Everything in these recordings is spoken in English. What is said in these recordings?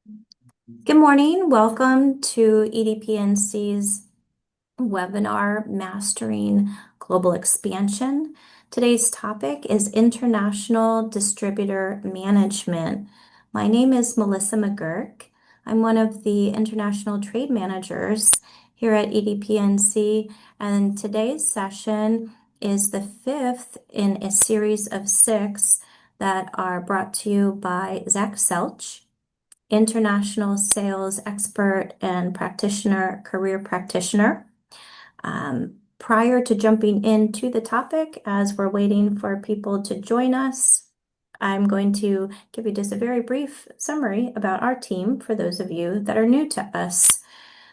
Good morning. Welcome to EDPNC's webinar, Mastering Global Expansion. Today's topic is International Distributor Management. My name is Melissa McGurk. I'm one of the International Trade Managers here at EDPNC, and today's session is the fifth in a series of six that are brought to you by Zach Selch, international sales expert and practitioner, career practitioner. Prior to jumping into the topic, as we're waiting for people to join us, I'm going to give you just a very brief summary about our team for those of you that are new to us.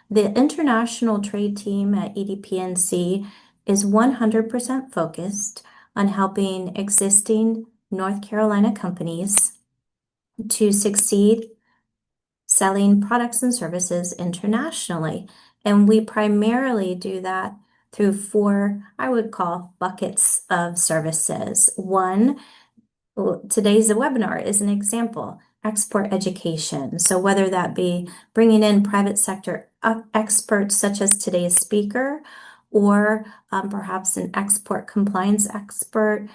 The international trade team at EDPNC is 100% focused on helping existing North Carolina companies to succeed selling products and services internationally. And we primarily do that through four, I would call, buckets of services. One, today's webinar is an example, export education. So whether that be bringing in private sector experts such as today's speaker, or perhaps an export compliance expert,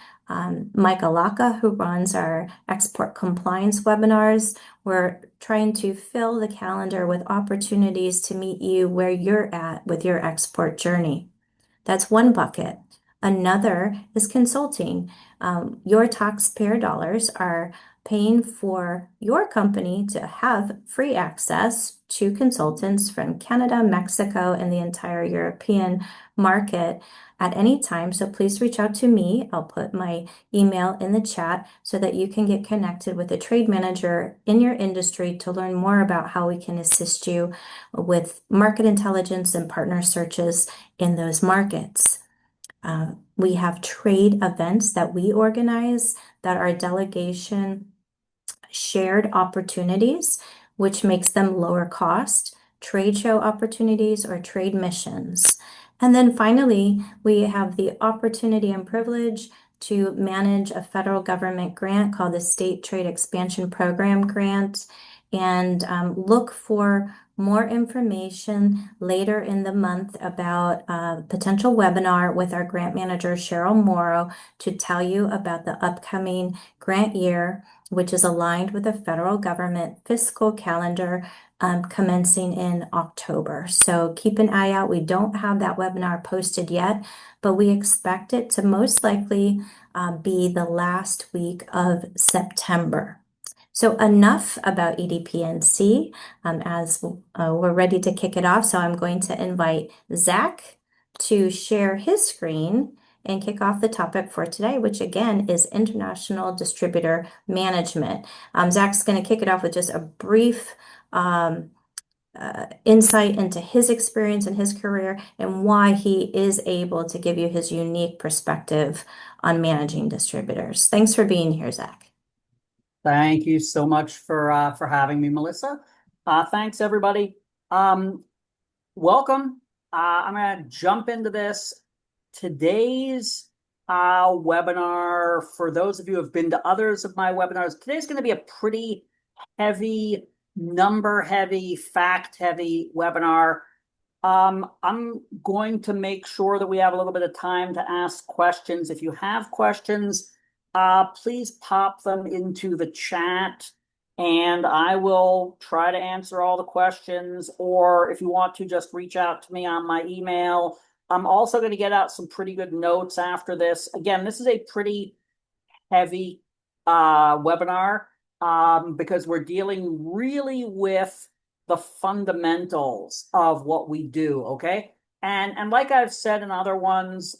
Mike Alaka, who runs our export compliance webinars. We're trying to fill the calendar with opportunities to meet you where you're at with your export journey. That's one bucket. Another is consulting. Your taxpayer dollars are paying for your company to have free access to consultants from Canada, Mexico, and the entire European market at any time. So please reach out to me. I'll put my email in the chat so that you can get connected with a trade manager in your industry to learn more about how we can assist you with market intelligence and partner searches in those markets. We have trade events that we organize that are delegation shared opportunities, which makes them lower cost, trade show opportunities, or trade missions. And then finally, we have the opportunity and privilege to manage a federal government grant called the State Trade Expansion Program Grant, and look for more information later in the month about a potential webinar with our grant manager, Cheryl Morrow, to tell you about the upcoming grant year, which is aligned with the federal government fiscal calendar commencing in October. So keep an eye out. We don't have that webinar posted yet, but we expect it to most likely be the last week of September. So enough about EDPNC as we're ready to kick it off. So I'm going to invite Zach to share his screen and kick off the topic for today, which again is International Distributor Management. Zach's going to kick it off with just a brief insight into his experience and his career and why he is able to give you his unique perspective on managing distributors. Thanks for being here, Zach. Thank you so much for having me, Melissa. Thanks, everybody. Welcome. I'm going to jump into this. Today's webinar, for those of you who have been to others of my webinars, today's going to be a pretty heavy, number-heavy, fact-heavy webinar. I'm going to make sure that we have a little bit of time to ask questions. If you have questions, please pop them into the chat and I will try to answer all the questions. Or if you want to, just reach out to me on my email. I'm also going to get out some pretty good notes after this. Again, this is a pretty heavy webinar because we're dealing really with the fundamentals of what we do, okay? And like I've said in other ones,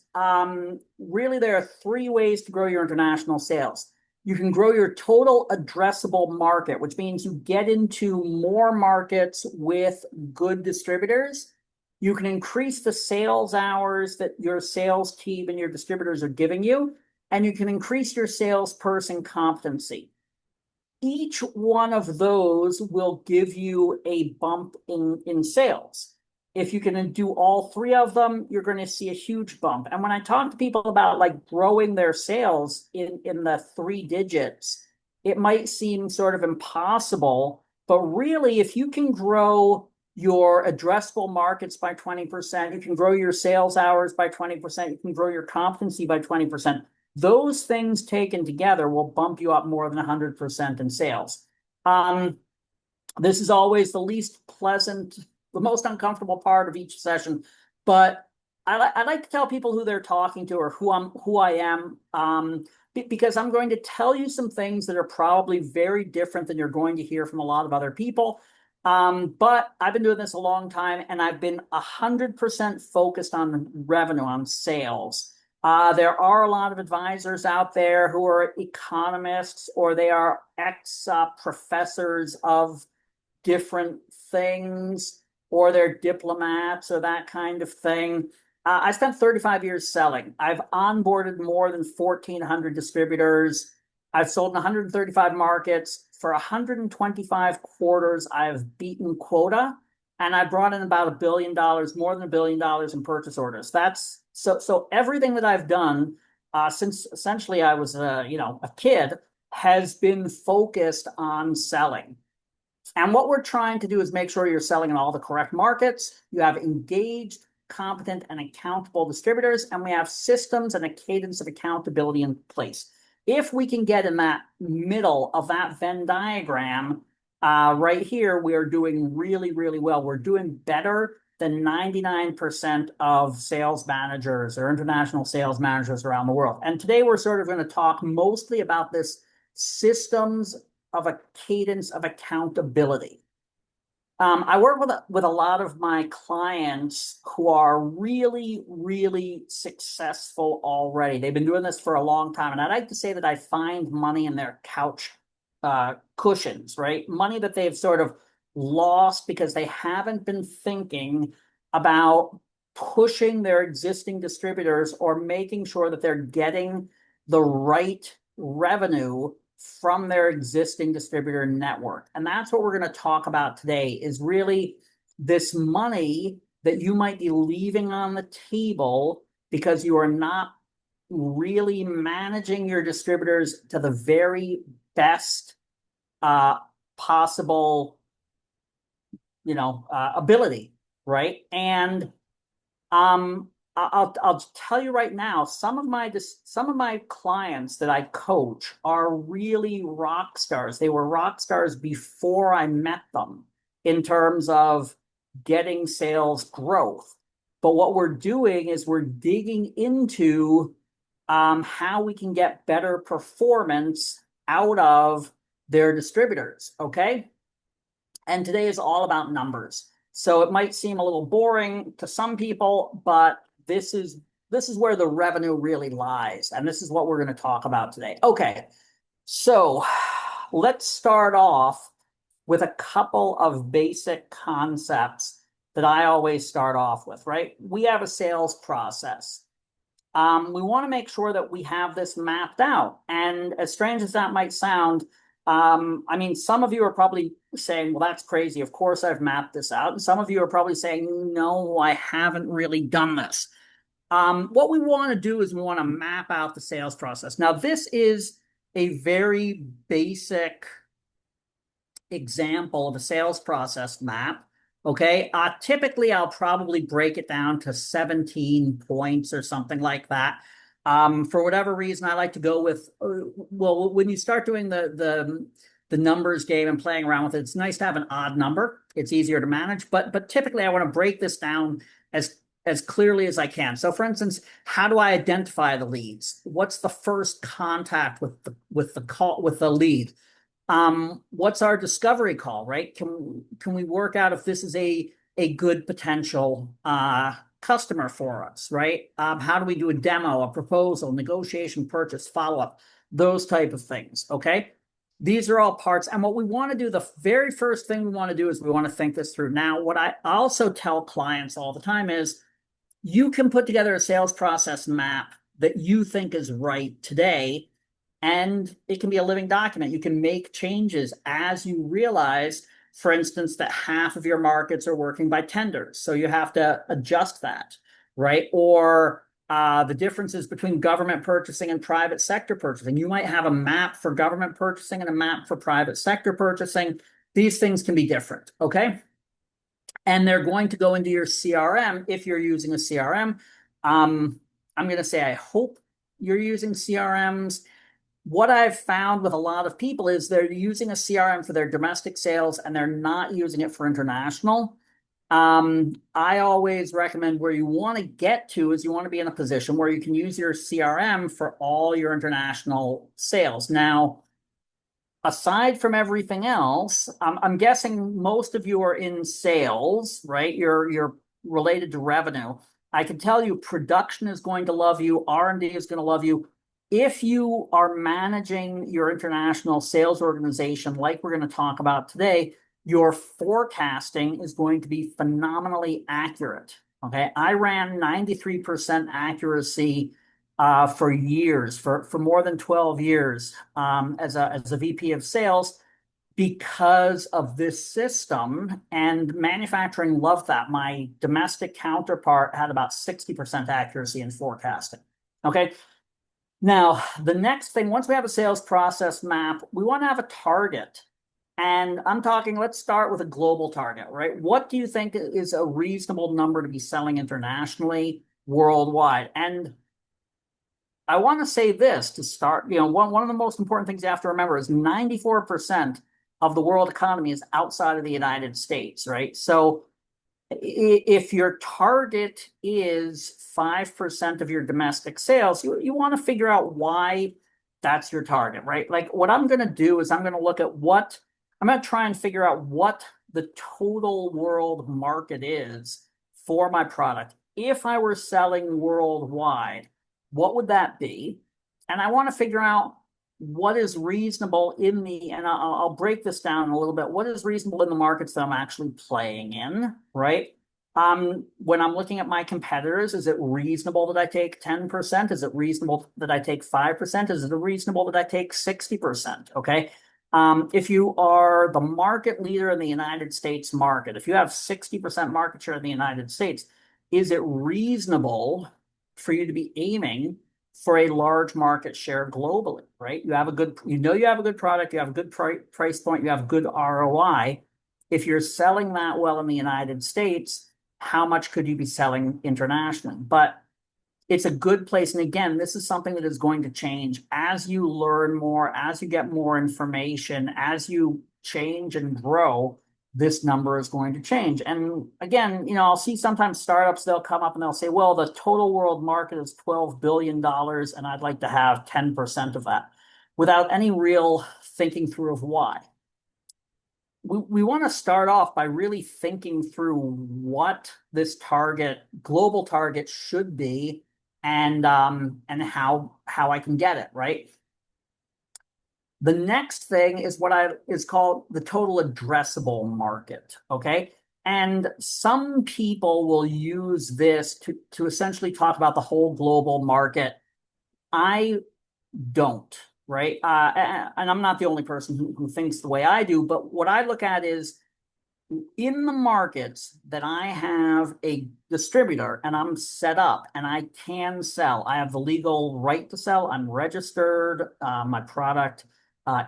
really there are three ways to grow your international sales. You can grow your total addressable market, which means you get into more markets with good distributors. You can increase the sales hours that your sales team and your distributors are giving you, and you can increase your salesperson competency. Each one of those will give you a bump in sales. If you can do all three of them, you're going to see a huge bump. And when I talk to people about like growing their sales in the three digits, it might seem sort of impossible But really, if you can grow your addressable markets by 20%, you can grow your sales hours by 20%, you can grow your competency by 20%. Those things taken together will bump you up more than 100% in sales. This is always the least pleasant, the most uncomfortable part of each session, but I like to tell people who they're talking to or who I am, because I'm going to tell you some things that are probably very different than you're going to hear from a lot of other people. But I've been doing this a long time, and I've been 100% focused on revenue, on sales. There are a lot of advisors out there who are economists, or they are ex-professors of different things, or they're diplomats or that kind of thing. I spent 35 years selling. I've onboarded more than 1,400 distributors. I've sold in 135 markets. For 125 quarters, I've beaten quota, and I brought in about $1 billion, more than $1 billion in purchase orders. That's so everything that I've done since essentially I was a kid has been focused on selling. And what we're trying to do is make sure you're selling in all the correct markets. You have engaged, competent, and accountable distributors, and we have systems and a cadence of accountability in place. If we can get in that middle of that Venn diagram right here, we are doing really, really well. We're doing better than 99% of sales managers or international sales managers around the world. And today we're sort of going to talk mostly about this systems of a cadence of accountability. I work with a lot of my clients who are really, really successful already. They've been doing this for a long time. And I like to say that I find money in their couch cushions, right? Money that they've sort of lost because they haven't been thinking about pushing their existing distributors or making sure that they're getting the right revenue from their existing distributor network. And that's what we're going to talk about today, is really this money that you might be leaving on the table because you are not really managing your distributors to the very best possible, ability, right? And I'll tell you right now, some of my clients that I coach are really rock stars. They were rock stars before I met them in terms of getting sales growth. But what we're doing is we're digging into how we can get better performance out of their distributors, okay? And today is all about numbers. So it might seem a little boring to some people, but this is where the revenue really lies. And this is what we're going to talk about today. Okay, so let's start off with a couple of basic concepts that I always start off with, right? We have a sales process. We want to make sure that we have this mapped out. And as strange as that might sound, some of you are probably saying, well, that's crazy. Of course, I've mapped this out. And some of you are probably saying, no, I haven't really done this. What we want to do is we want to map out the sales process. Now, this is a very basic example of a sales process map. Okay. Typically, I'll probably break it down to 17 points or something like that. For whatever reason, I like to go with, when you start doing the numbers game and playing around with it, it's nice to have an odd number. It's easier to manage, but typically I want to break this down as clearly as I can. So for instance, how do I identify the leads? What's the first contact with the lead? What's our discovery call, right? Can we work out if this is a good potential customer for us, right? How do we do a demo, a proposal, negotiation, purchase, follow-up, those type of things, okay? These are all parts. And what we want to do, the very first thing we want to do is we want to think this through. Now, what I also tell clients all the time is you can put together a sales process map that you think is right today, and it can be a living document. You can make changes as you realize, for instance, that half of your markets are working by tenders. So you have to adjust that, right? Or the differences between government purchasing and private sector purchasing. You might have a map for government purchasing and a map for private sector purchasing. these things can be different, okay? And they're going to go into your CRM if you're using a CRM. I'm going to say I hope you're using CRMs. What I've found with a lot of people is they're using a CRM for their domestic sales and they're not using it for international. I always recommend where you want to get to is you want to be in a position where you can use your CRM for all your international sales. Now, aside from everything else, I'm guessing most of you are in sales, right? You're related to revenue. I can tell you production is going to love you, R&D is going to love you. If you are managing your international sales organization, like we're going to talk about today, your forecasting is going to be phenomenally accurate. Okay. I ran 93% accuracy for years, for more than 12 years as a VP of sales because of this system. And manufacturing loved that. My domestic counterpart had about 60% accuracy in forecasting. Okay. Now, the next thing, once we have a sales process map, we want to have a target. And I'm talking, let's start with a global target, right? What do you think is a reasonable number to be selling internationally, worldwide? And I want to say this to start, one of the most important things you have to remember is 94% of the world economy is outside of the United States, right? So if your target is 5% of your domestic sales, you want to figure out why that's your target, right? Like what I'm going to do is I'm going to look at I'm going to try and figure out what the total world market is for my product. If I were selling worldwide, what would that be? And I want to figure out what is reasonable and I'll break this down a little bit. What is reasonable in the markets that I'm actually playing in, right? When I'm looking at my competitors, is it reasonable that I take 10%? Is it reasonable that I take 5%? Is it reasonable that I take 60%? Okay. If you are the market leader in the United States market, if you have 60% market share in the United States, is it reasonable for you to be aiming for a large market share globally, right? You have a good product, you have a good price point, you have good ROI. If you're selling that well in the United States, how much could you be selling internationally? But it's a good place. And again, this is something that is going to change as you learn more, as you get more information, as you change and grow, this number is going to change. And again, I'll see sometimes startups, they'll come up and they'll say, well, the total world market is $12 billion and I'd like to have 10% of that without any real thinking through of why. We want to start off by really thinking through what this global target should be and how I can get it, right? The next thing is what is called the total addressable market, okay? And some people will use this to essentially talk about the whole global market. I don't, right? And I'm not the only person who thinks the way I do, but what I look at is in the markets that I have a distributor and I'm set up and I can sell, I have the legal right to sell, I'm registered, my product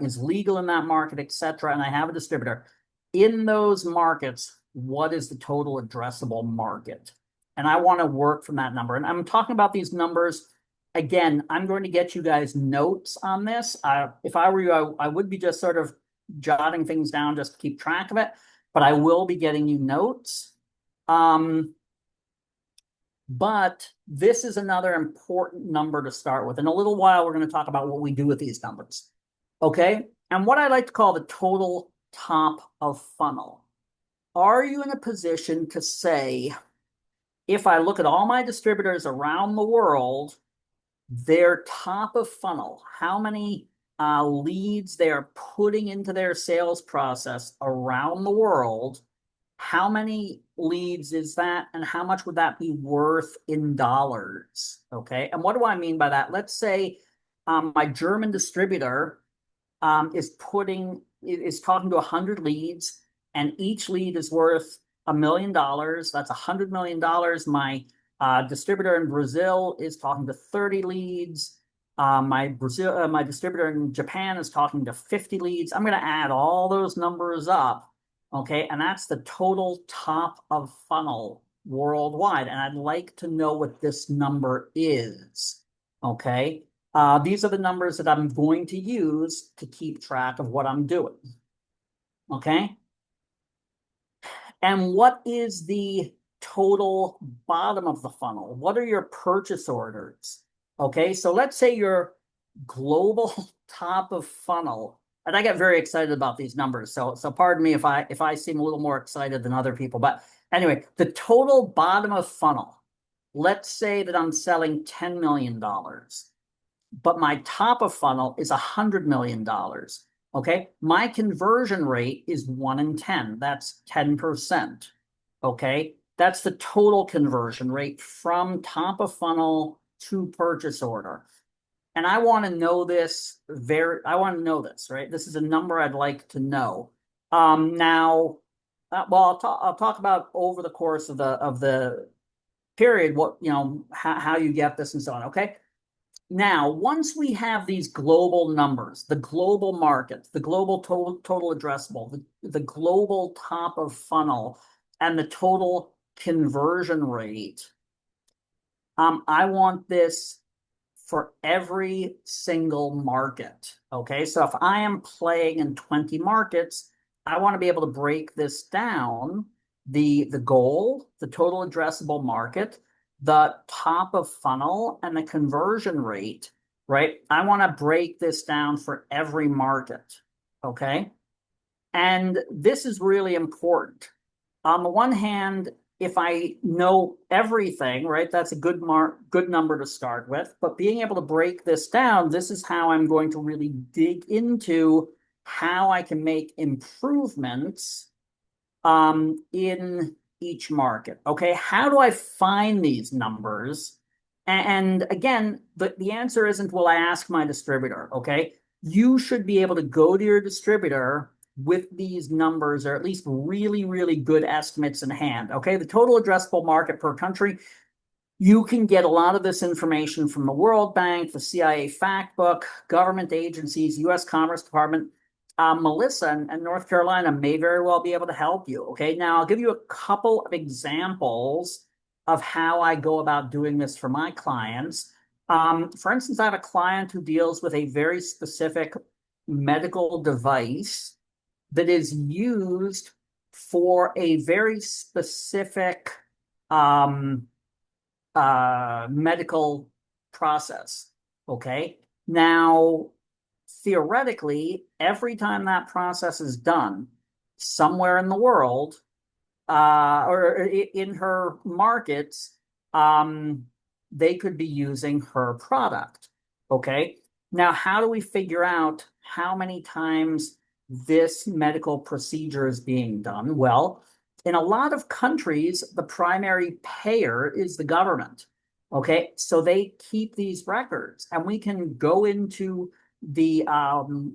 is legal in that market, etc., and I have a distributor. In those markets, what is the total addressable market? And I want to work from that number. And I'm talking about these numbers. Again, I'm going to get you guys notes on this. If I were you, I would be just sort of jotting things down just to keep track of it, but I will be getting you notes. But this is another important number to start with. In a little while, we're going to talk about what we do with these numbers. Okay? And what I like to call the total top of funnel. Are you in a position to say, if I look at all my distributors around the world, their top of funnel, how many leads they're putting into their sales process around the world, how many leads is that, and how much would that be worth in dollars? Okay, and what do I mean by that? Let's say my German distributor is talking to 100 leads, and each lead is worth $1 million. That's $100 million. My distributor in Brazil is talking to 30 leads. My distributor in Japan is talking to 50 leads. I'm going to add all those numbers up. Okay. And that's the total top of funnel worldwide. And I'd like to know what this number is. Okay. These are the numbers that I'm going to use to keep track of what I'm doing. Okay. And what is the total bottom of the funnel? What are your purchase orders? Okay, so let's say your global top of funnel, and I get very excited about these numbers. So pardon me if I seem a little more excited than other people. But anyway, the total bottom of funnel, let's say that I'm selling $10 million, but my top of funnel is $100 million. Okay, my conversion rate is 1 in 10. That's 10%. Okay, that's the total conversion rate from top of funnel to purchase order. And I want to know this right? This is a number I'd like to know. Now, well, I'll talk about over the course of the period, what, how you get this and so on. Okay. Now, once we have these global numbers, the global market, the global total addressable, the global top of funnel, and the total conversion rate, I want this for every single market. Okay, so if I am playing in 20 markets, I want to be able to break this down, the goal, the total addressable market, the top of funnel, and the conversion rate, right? I want to break this down for every market. Okay, and this is really important. On the one hand, if I know everything, right, that's a good number to start with. But being able to break this down, this is how I'm going to really dig into how I can make improvements in each market. Okay, how do I find these numbers? And again, the answer isn't, will I ask my distributor? Okay, you should be able to go to your distributor with these numbers, or at least really, really good estimates in hand. Okay, the total addressable market per country, you can get a lot of this information from the World Bank, the CIA Fact Book, government agencies, US Commerce Department. Melissa in North Carolina may very well be able to help you. Okay, now I'll give you a couple of examples of how I go about doing this for my clients. For instance, I have a client who deals with a very specific medical device that is used for a very specific medical process. Okay. Now, theoretically, every time that process is done somewhere in the world, or in her markets, they could be using her product. Okay. Now, how do we figure out how many times this medical procedure is being done? Well, in a lot of countries, the primary payer is the government. Okay, so they keep these records, and we can go into the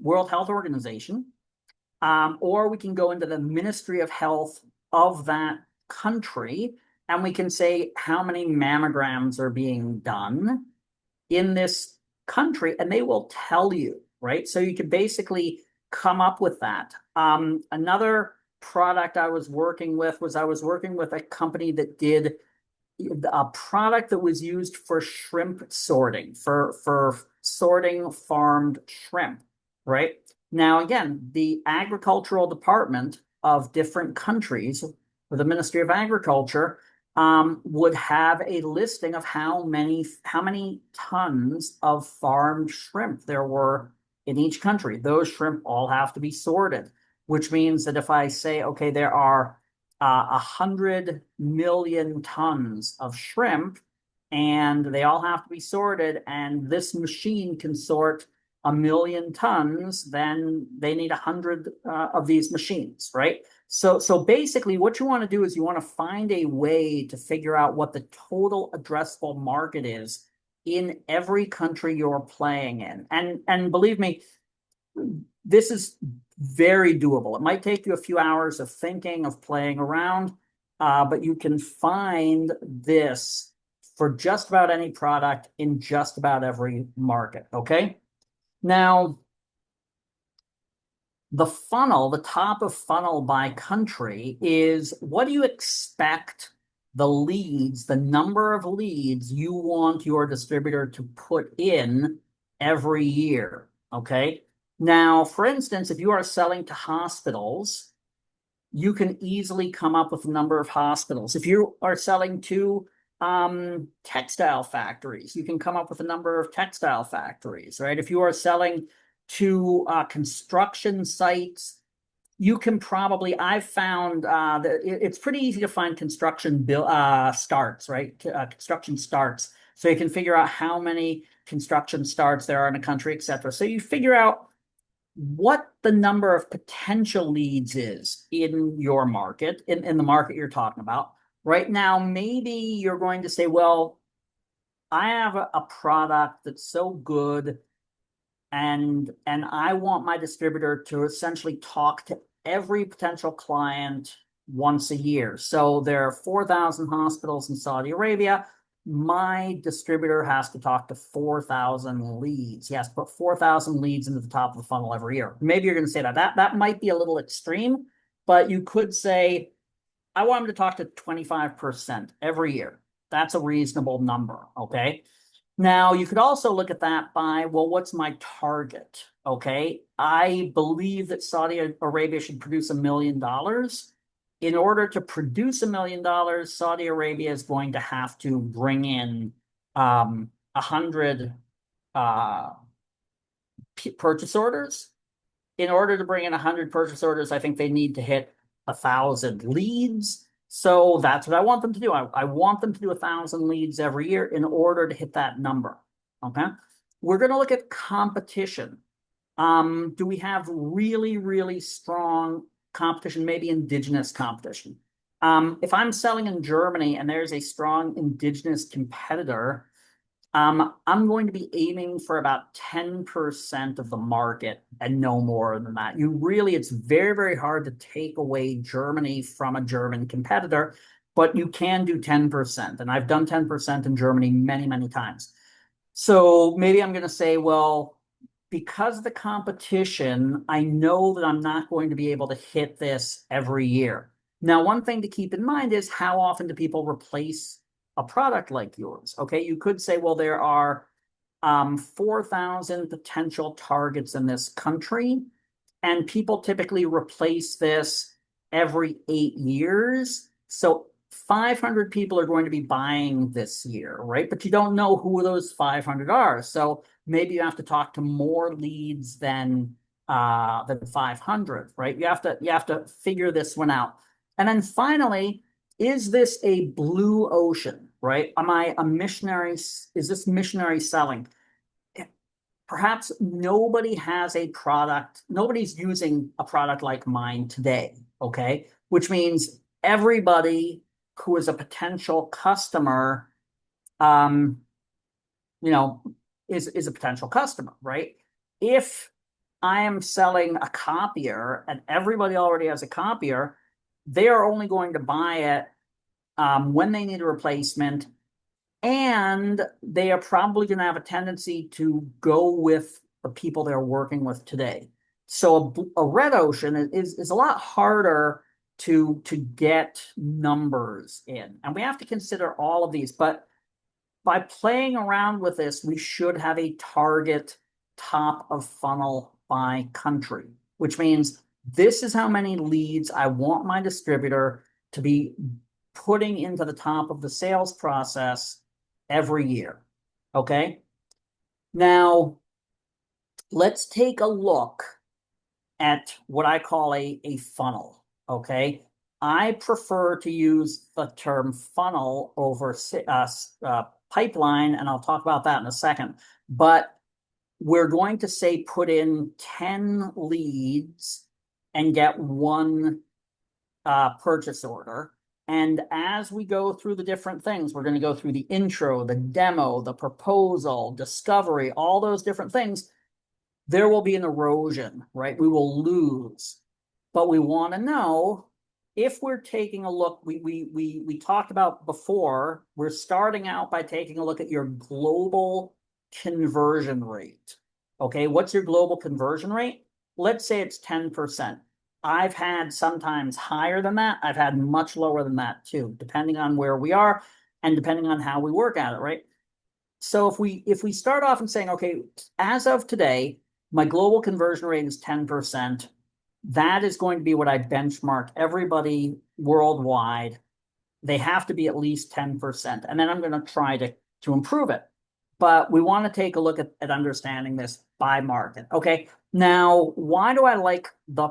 World Health Organization, or we can go into the Ministry of Health of that country, and we can say how many mammograms are being done in this country, and they will tell you, right? So you can basically come up with that. Another product I was working with a company that did a product that was used for shrimp sorting, for sorting farmed shrimp, right? Now, again, the agricultural department of different countries, or the Ministry of Agriculture, would have a listing of how many tons of farmed shrimp there were in each country. Those shrimp all have to be sorted, which means that if I say, okay, there are 100 million tons of shrimp, and they all have to be sorted, and this machine can sort 1 million tons, then they need 100 of these machines, right? So basically, what you want to do is you want to find a way to figure out what the total addressable market is in every country you're playing in. And believe me, this is very doable. It might take you a few hours of thinking, of playing around, but you can find this for just about any product in just about every market. Okay. Now, the funnel, the top of funnel by country is what do you expect the leads, the number of leads you want your distributor to put in every year. Okay. Now, for instance, if you are selling to hospitals, you can easily come up with a number of hospitals. If you are selling to textile factories, you can come up with a number of textile factories, right? If you are selling to construction sites, you can probably, I've found that it's pretty easy to find construction starts, right? Construction starts. So you can figure out how many construction starts there are in a country, et cetera. So you figure out what the number of potential leads is in your market, in the market you're talking about. Right now, maybe you're going to say, well, I have a product that's so good and I want my distributor to essentially talk to every potential client once a year. So there are 4,000 hospitals in Saudi Arabia. My distributor has to talk to 4,000 leads. He has to put 4,000 leads into the top of the funnel every year. Maybe you're going to say that might be a little extreme, but you could say, I want him to talk to 25% every year. That's a reasonable number. Okay. Now, you could also look at that by, well, what's my target? Okay. I believe that Saudi Arabia should produce $1 million. In order to produce $1 million, Saudi Arabia is going to have to bring in 100 purchase orders. In order to bring in 100 purchase orders, I think they need to hit 1,000 leads. So that's what I want them to do. I want them to do 1,000 leads every year in order to hit that number. Okay. We're going to look at competition. Do we have really, really strong competition, maybe indigenous competition? If I'm selling in Germany and there's a strong indigenous competitor, I'm going to be aiming for about 10% of the market and no more than that. It's very, very hard to take away Germany from a German competitor, but you can do 10%. And I've done 10% in Germany many, many times. So maybe I'm going to say, well, because of the competition, I know that I'm not going to be able to hit this every year. Now, one thing to keep in mind is how often do people replace a product like yours? Okay, you could say, well, there are 4,000 potential targets in this country, and people typically replace this every 8 years. So 500 people are going to be buying this year, right? But you don't know who those 500 are. So maybe you have to talk to more leads than 500, right? You have to figure this one out. And then finally, is this a blue ocean, right? Am I a missionary? Is this missionary selling? Perhaps nobody has a product, nobody's using a product like mine today, okay? Which means everybody who is a potential customer, is a potential customer, right? If I am selling a copier and everybody already has a copier, they are only going to buy it when they need a replacement, and they are probably going to have a tendency to go with the people they're working with today. So a red ocean is a lot harder to get numbers in, and we have to consider all of these. But by playing around with this, we should have a target top of funnel by country, which means this is how many leads I want my distributor to be putting into the top of the sales process every year. Okay. Now, let's take a look at what I call a funnel. Okay. I prefer to use the term funnel over pipeline, and I'll talk about that in a second. But we're going to say put in 10 leads and get one purchase order. And as we go through the different things, we're going to go through the intro, the demo, the proposal, discovery, all those different things. There will be an erosion, right? We will lose. But we want to know if we're taking a look, we talked about before, we're starting out by taking a look at your global conversion rate. Okay, what's your global conversion rate? Let's say it's 10%. I've had sometimes higher than that. I've had much lower than that too, depending on where we are and depending on how we work at it, right? So if we start off and saying, okay, as of today, my global conversion rate is 10%. That is going to be what I benchmark everybody worldwide. They have to be at least 10%. And then I'm going to try to improve it. But we want to take a look at understanding this by market. Okay. Now, why do I like the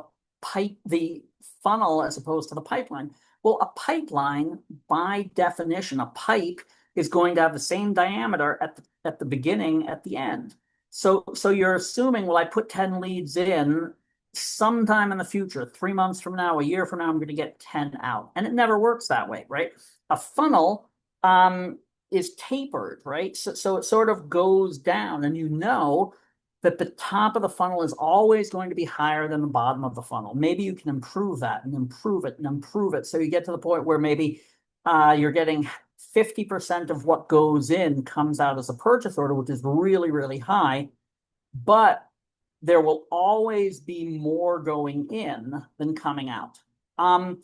funnel as opposed to the pipeline? Well, a pipeline, by definition, a pipe is going to have the same diameter at the beginning, at the end. So you're assuming, well, I put 10 leads in sometime in the future, 3 months from now, a year from now, I'm going to get 10 out. And it never works that way, right? A funnel is tapered, right? So it sort of goes down, and you know that the top of the funnel is always going to be higher than the bottom of the funnel. Maybe you can improve that and improve it and improve it. So you get to the point where maybe you're getting 50% of what goes in comes out as a purchase order, which is really, really high. But there will always be more going in than coming out. I'm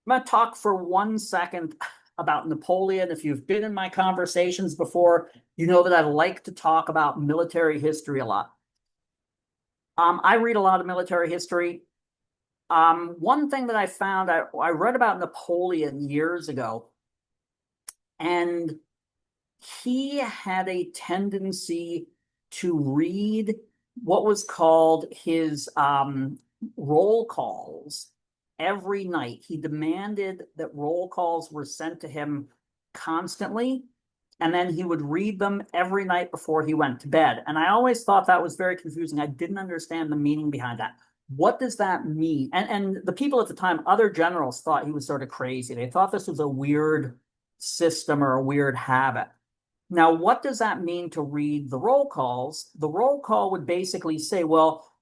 going to talk for 1 second about Napoleon. If you've been in my conversations before, you know that I like to talk about military history a lot. I read a lot of military history. One thing that I found, I read about Napoleon years ago, and he had a tendency to read what was called his roll calls every night. He demanded that roll calls were sent to him constantly, and then he would read them every night before he went to bed. And I always thought that was very confusing. I didn't understand the meaning behind that. What does that mean? And the people at the time, other generals, thought he was sort of crazy. They thought this was a weird system or a weird habit. Now, what does that mean to read the roll calls? The roll call would basically say, well,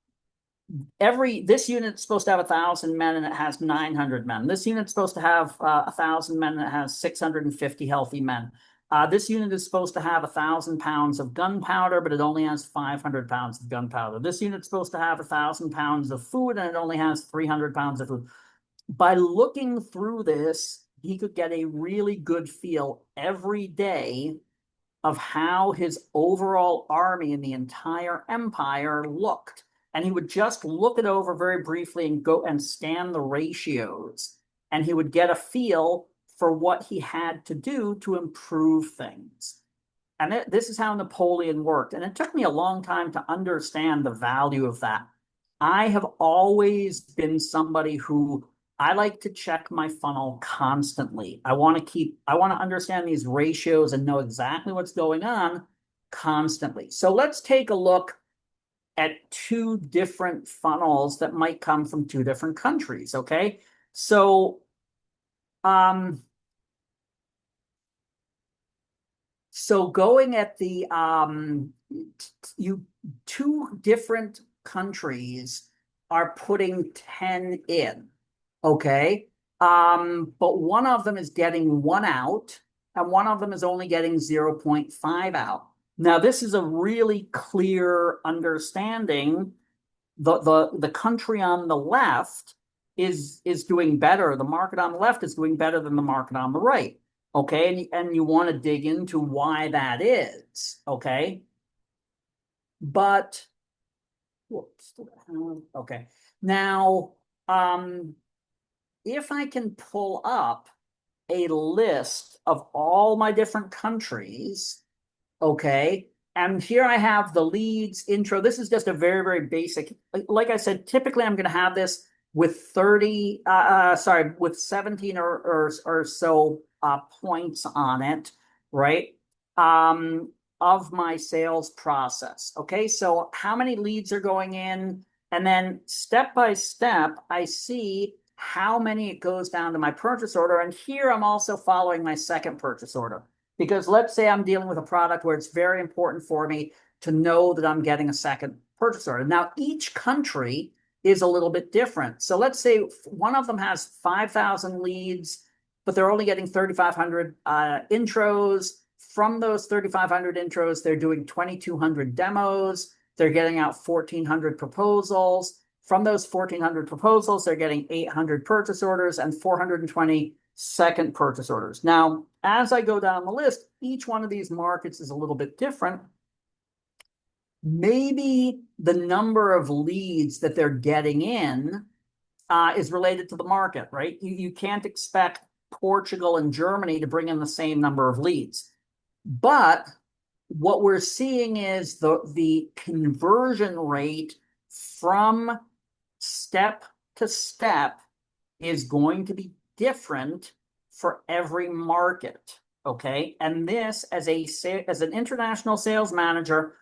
this unit's supposed to have 1,000 men and it has 900 men. This unit's supposed to have 1,000 men and it has 650 healthy men. This unit is supposed to have 1,000 pounds of gunpowder, but it only has 500 pounds of gunpowder. This unit's supposed to have 1,000 pounds of food and it only has 300 pounds of food. By looking through this, he could get a really good feel every day of how his overall army and the entire empire looked. And he would just look it over very briefly and go and scan the ratios. And he would get a feel for what he had to do to improve things. And this is how Napoleon worked. And it took me a long time to understand the value of that. I have always been somebody who I like to check my funnel constantly. I want to understand these ratios and know exactly what's going on constantly. So let's take a look at two different funnels that might come from two different countries, okay? So going at the two different countries are putting 10 in. Okay. But one of them is getting 1 out, and one of them is only getting 0.5 out. Now, this is a really clear understanding. The country on the left is doing better. The market on the left is doing better than the market on the right. Okay. And you want to dig into why that is. Okay. But whoops. Okay. Now, if I can pull up a list of all my different countries, okay, and here I have the leads intro. This is just a very, very basic. Like I said, typically I'm going to have this with 17 or so points on it, right? Of my sales process. Okay, so how many leads are going in? And then step by step, I see how many it goes down to my purchase order. And here I'm also following my second purchase order. Because let's say I'm dealing with a product where it's very important for me to know that I'm getting a second purchase order. Now, each country is a little bit different. So let's say one of them has 5,000 leads, but they're only getting 3,500 intros. From those 3,500 intros, they're doing 2,200 demos. They're getting out 1,400 proposals. From those 1,400 proposals, they're getting 800 purchase orders and 420 second purchase orders. Now, as I go down the list, each one of these markets is a little bit different. Maybe the number of leads that they're getting in is related to the market, right? You can't expect Portugal and Germany to bring in the same number of leads. But what we're seeing is the conversion rate from step to step is going to be different for every market, okay? And this, as an international sales manager,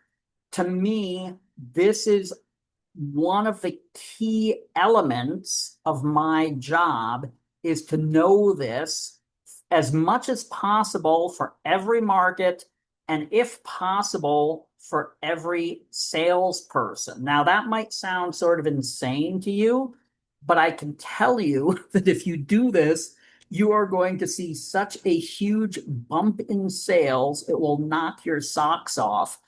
to me, this is one of the key elements of my job, is to know this as much as possible for every market, and if possible, for every salesperson. Now, that might sound sort of insane to you, but I can tell you that if you do this, you are going to see such a huge bump in sales, it will knock your socks off,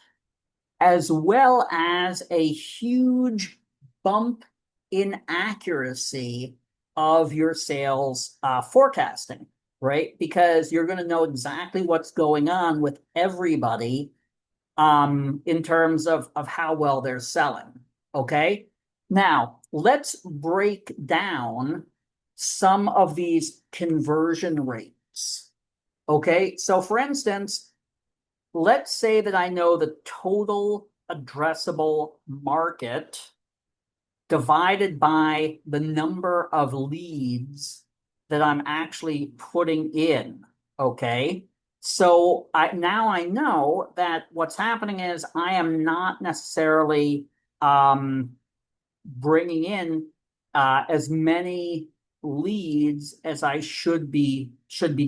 as well as a huge bump in accuracy of your sales forecasting, right? Because you're going to know exactly what's going on with everybody in terms of how well they're selling, okay? Now, let's break down some of these conversion rates, okay? So for instance, let's say that I know the total addressable market divided by the number of leads that I'm actually putting in, okay? So now I know that what's happening is I am not necessarily bringing in as many leads as I should be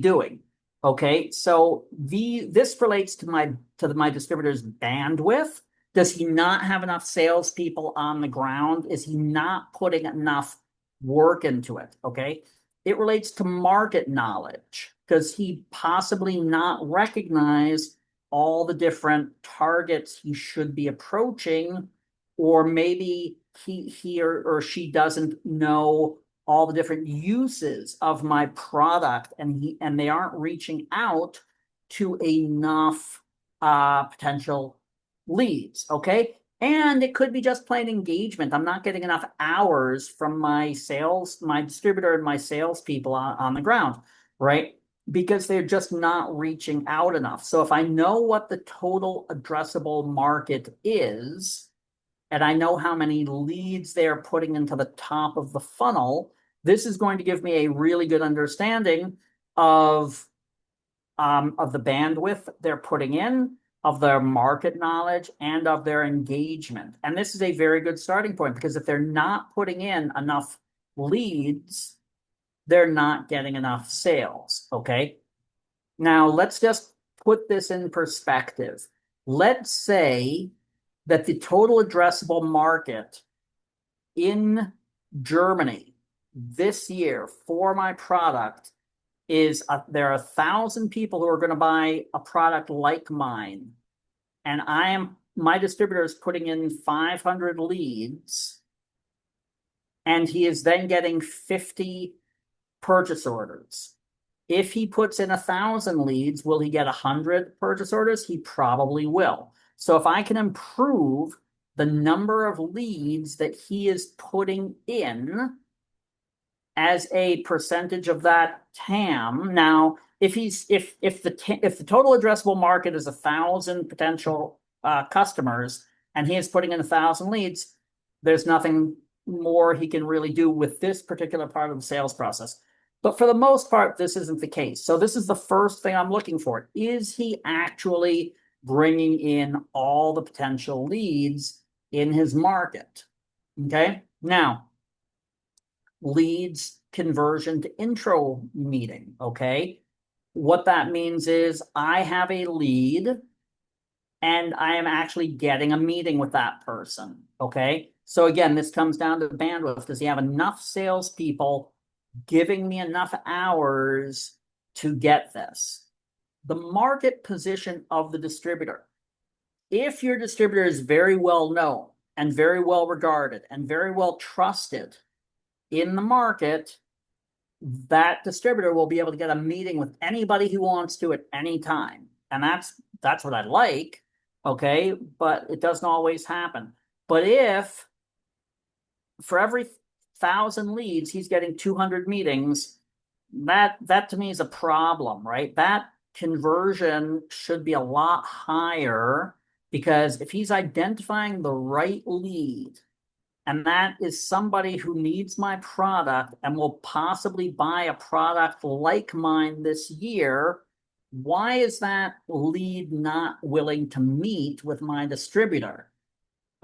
doing. Okay, so this relates to my distributor's bandwidth. Does he not have enough salespeople on the ground? Is he not putting enough work into it? Okay, it relates to market knowledge. Does he possibly not recognize all the different targets he should be approaching, or maybe he or she doesn't know all the different uses of my product, and they aren't reaching out to enough potential leads, okay? And it could be just plain engagement. I'm not getting enough hours from my distributor and my salespeople on the ground, right? Because they're just not reaching out enough. So if I know what the total addressable market is, and I know how many leads they're putting into the top of the funnel, this is going to give me a really good understanding of the bandwidth they're putting in, of their market knowledge, and of their engagement. And this is a very good starting point, because if they're not putting in enough leads, they're not getting enough sales, okay? Now, let's just put this in perspective. Let's say that the total addressable market in Germany this year for my product is there are 1,000 people who are going to buy a product like mine, and my distributor is putting in 500 leads, and he is then getting 50 purchase orders. If he puts in 1,000 leads, will he get 100 purchase orders? He probably will. So if I can improve the number of leads that he is putting in as a percentage of that TAM. Now, if the total addressable market is 1,000 potential customers, and he is putting in 1,000 leads, there's nothing more he can really do with this particular part of the sales process. But for the most part, this isn't the case. So this is the first thing I'm looking for. Is he actually bringing in all the potential leads in his market? Okay. Now, leads conversion to intro meeting, okay? What that means is I have a lead and I am actually getting a meeting with that person. Okay. So again, this comes down to bandwidth. Does he have enough salespeople giving me enough hours to get this? The market position of the distributor. If your distributor is very well known and very well regarded and very well trusted in the market, that distributor will be able to get a meeting with anybody who wants to at any time. And that's what I like, okay? But it doesn't always happen. But if for every 1,000 leads he's getting 200 meetings, that to me is a problem, right? That conversion should be a lot higher, because if he's identifying the right lead, and that is somebody who needs my product and will possibly buy a product like mine this year, why is that lead not willing to meet with my distributor?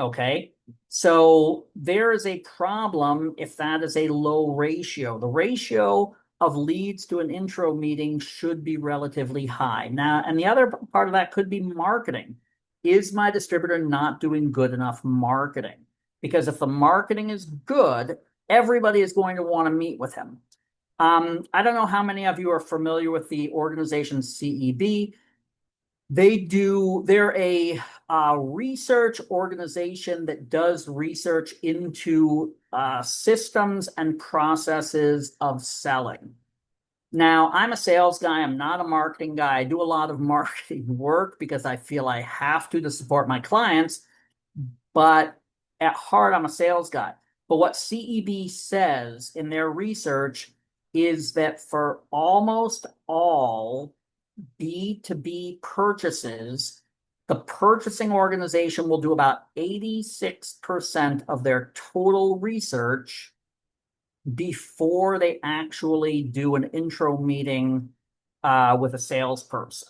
Okay, so there is a problem if that is a low ratio. The ratio of leads to an intro meeting should be relatively high. Now, and the other part of that could be marketing. Is my distributor not doing good enough marketing? Because if the marketing is good, everybody is going to want to meet with him. I don't know how many of you are familiar with the organization CEB. They're a research organization that does research into systems and processes of selling. Now, I'm a sales guy. I'm not a marketing guy. I do a lot of marketing work because I feel I have to support my clients. But at heart, I'm a sales guy. But what CEB says in their research is that for almost all B2B purchases, the purchasing organization will do about 86% of their total research before they actually do an intro meeting with a salesperson,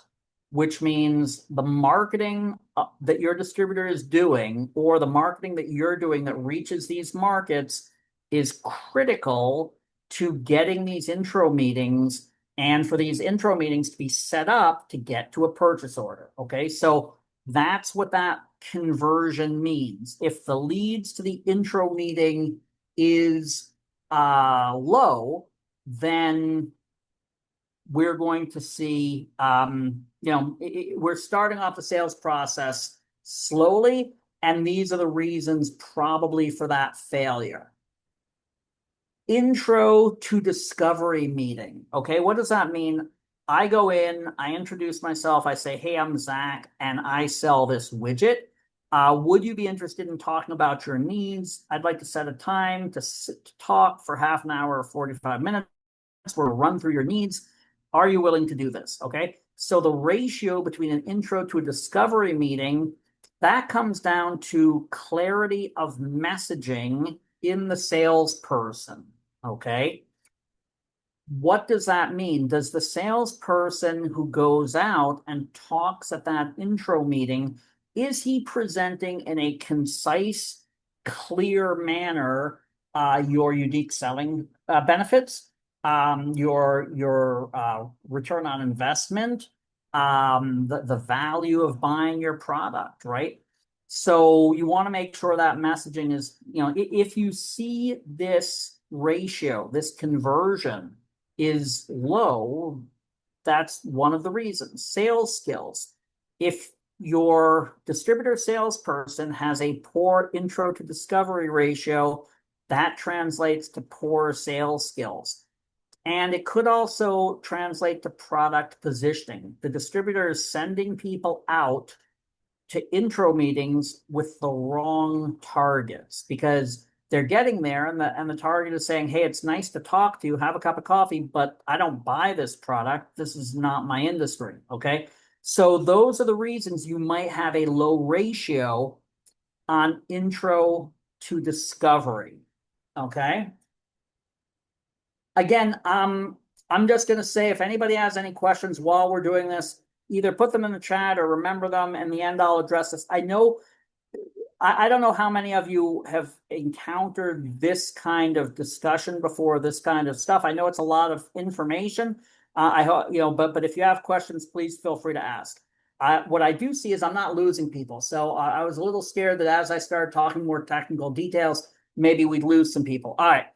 which means the marketing that your distributor is doing, or the marketing that you're doing that reaches these markets, is critical to getting these intro meetings, and for these intro meetings to be set up to get to a purchase order. Okay, so that's what that conversion means. If the leads to the intro meeting is low, then we're going to see, we're starting off the sales process slowly, and these are the reasons probably for that failure. Intro to discovery meeting. Okay, what does that mean? I go in, I introduce myself, I say, hey, I'm Zach, and I sell this widget. Would you be interested in talking about your needs? I'd like to set a time to talk for half an hour or 45 minutes. We'll run through your needs. Are you willing to do this? Okay. So the ratio between an intro to a discovery meeting, that comes down to clarity of messaging in the salesperson. Okay. What does that mean? Does the salesperson who goes out and talks at that intro meeting, is he presenting in a concise, clear manner your unique selling benefits, your return on investment, the value of buying your product, right? So you want to make sure that messaging is, if you see this ratio, this conversion is low, that's one of the reasons. Sales skills. If your distributor salesperson has a poor intro to discovery ratio, that translates to poor sales skills. And it could also translate to product positioning. The distributor is sending people out to intro meetings with the wrong targets, because they're getting there and the target is saying, hey, it's nice to talk to you, have a cup of coffee, but I don't buy this product. This is not my industry. Okay. So those are the reasons you might have a low ratio on intro to discovery. Okay. Again, I'm just going to say, if anybody has any questions while we're doing this, either put them in the chat or remember them. In the end, I'll address this. I don't know how many of you have encountered this kind of discussion before, this kind of stuff. I know it's a lot of information. I hope, but if you have questions, please feel free to ask. what I do see is I'm not losing people. So I was a little scared that as I started talking more technical details, maybe we'd lose some people. All right.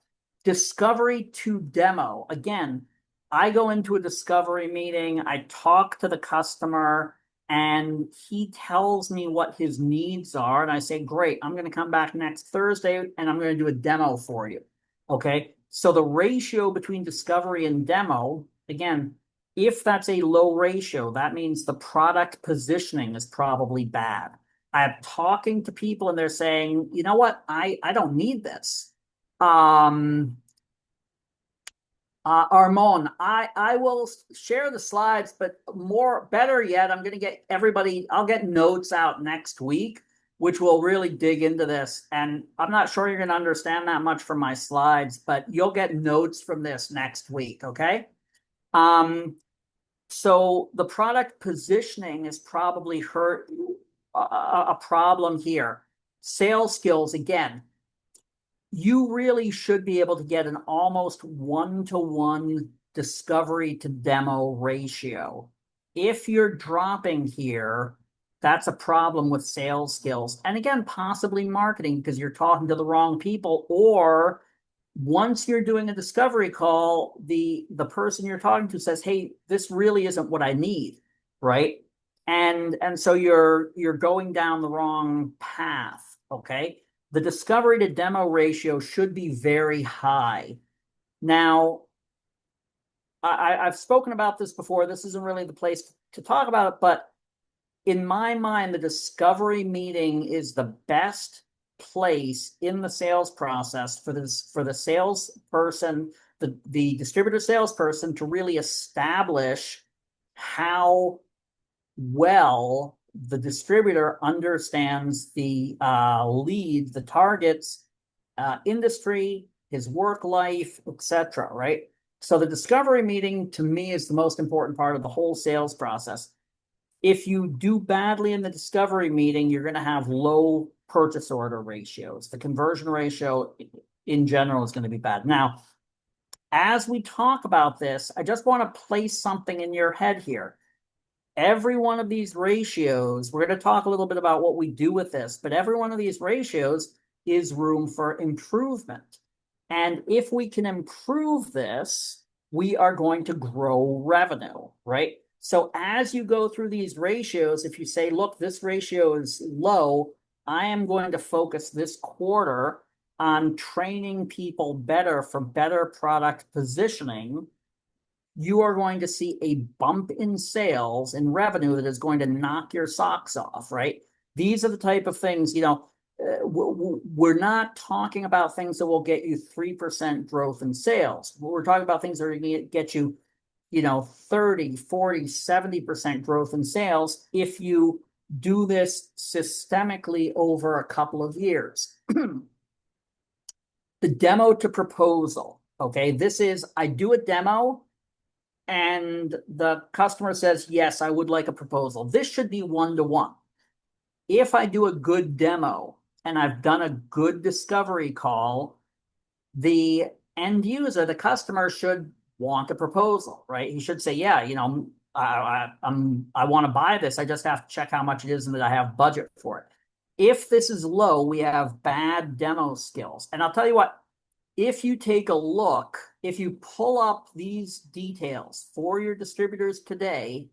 Discovery to demo. Again, I go into a discovery meeting, I talk to the customer, and he tells me what his needs are. And I say, great, I'm going to come back next Thursday and I'm going to do a demo for you. Okay. So the ratio between discovery and demo, again, if that's a low ratio, that means the product positioning is probably bad. I'm talking to people and they're saying, you know what, I don't need this. Um, Armon, I will share the slides, but better yet, I'm going to get everybody, I'll get notes out next week, which will really dig into this. And I'm not sure you're going to understand that much from my slides, but you'll get notes from this next week, okay? So the product positioning is probably hurt a problem here. Sales skills, again, you really should be able to get an almost one-to-one discovery to demo ratio. If you're dropping here, that's a problem with sales skills. And again, possibly marketing because you're talking to the wrong people, or once you're doing a discovery call, the person you're talking to says, hey, this really isn't what I need, right? And so you're going down the wrong path, okay? The discovery to demo ratio should be very high. Now, I've spoken about this before. This isn't really the place to talk about it, but in my mind, the discovery meeting is the best place in the sales process for the salesperson, the distributor salesperson to really establish how well the distributor understands the lead, the targets, industry, his work life, etc. Right? So the discovery meeting to me is the most important part of the whole sales process. If you do badly in the discovery meeting, you're going to have low purchase order ratios. The conversion ratio in general is going to be bad. Now, as we talk about this, I just want to place something in your head here. Every one of these ratios, we're going to talk a little bit about what we do with this, but every one of these ratios is room for improvement. And if we can improve this, we are going to grow revenue, right? So as you go through these ratios, if you say, look, this ratio is low, I am going to focus this quarter on training people better for better product positioning, you are going to see a bump in sales and revenue that is going to knock your socks off, right? These are the type of things, we're not talking about things that will get you 3% growth in sales. We're talking about things that are going to get you, 30, 40, 70% growth in sales if you do this systemically over a couple of years. The demo to proposal, okay? This is, I do a demo and the customer says, yes, I would like a proposal. This should be one-to-one. If I do a good demo and I've done a good discovery call, the end user, the customer should want a proposal, right? He should say, yeah, I want to buy this. I just have to check how much it is and that I have budget for it. If this is low, we have bad demo skills. And I'll tell you what, if you take a look, if you pull up these details for your distributors today,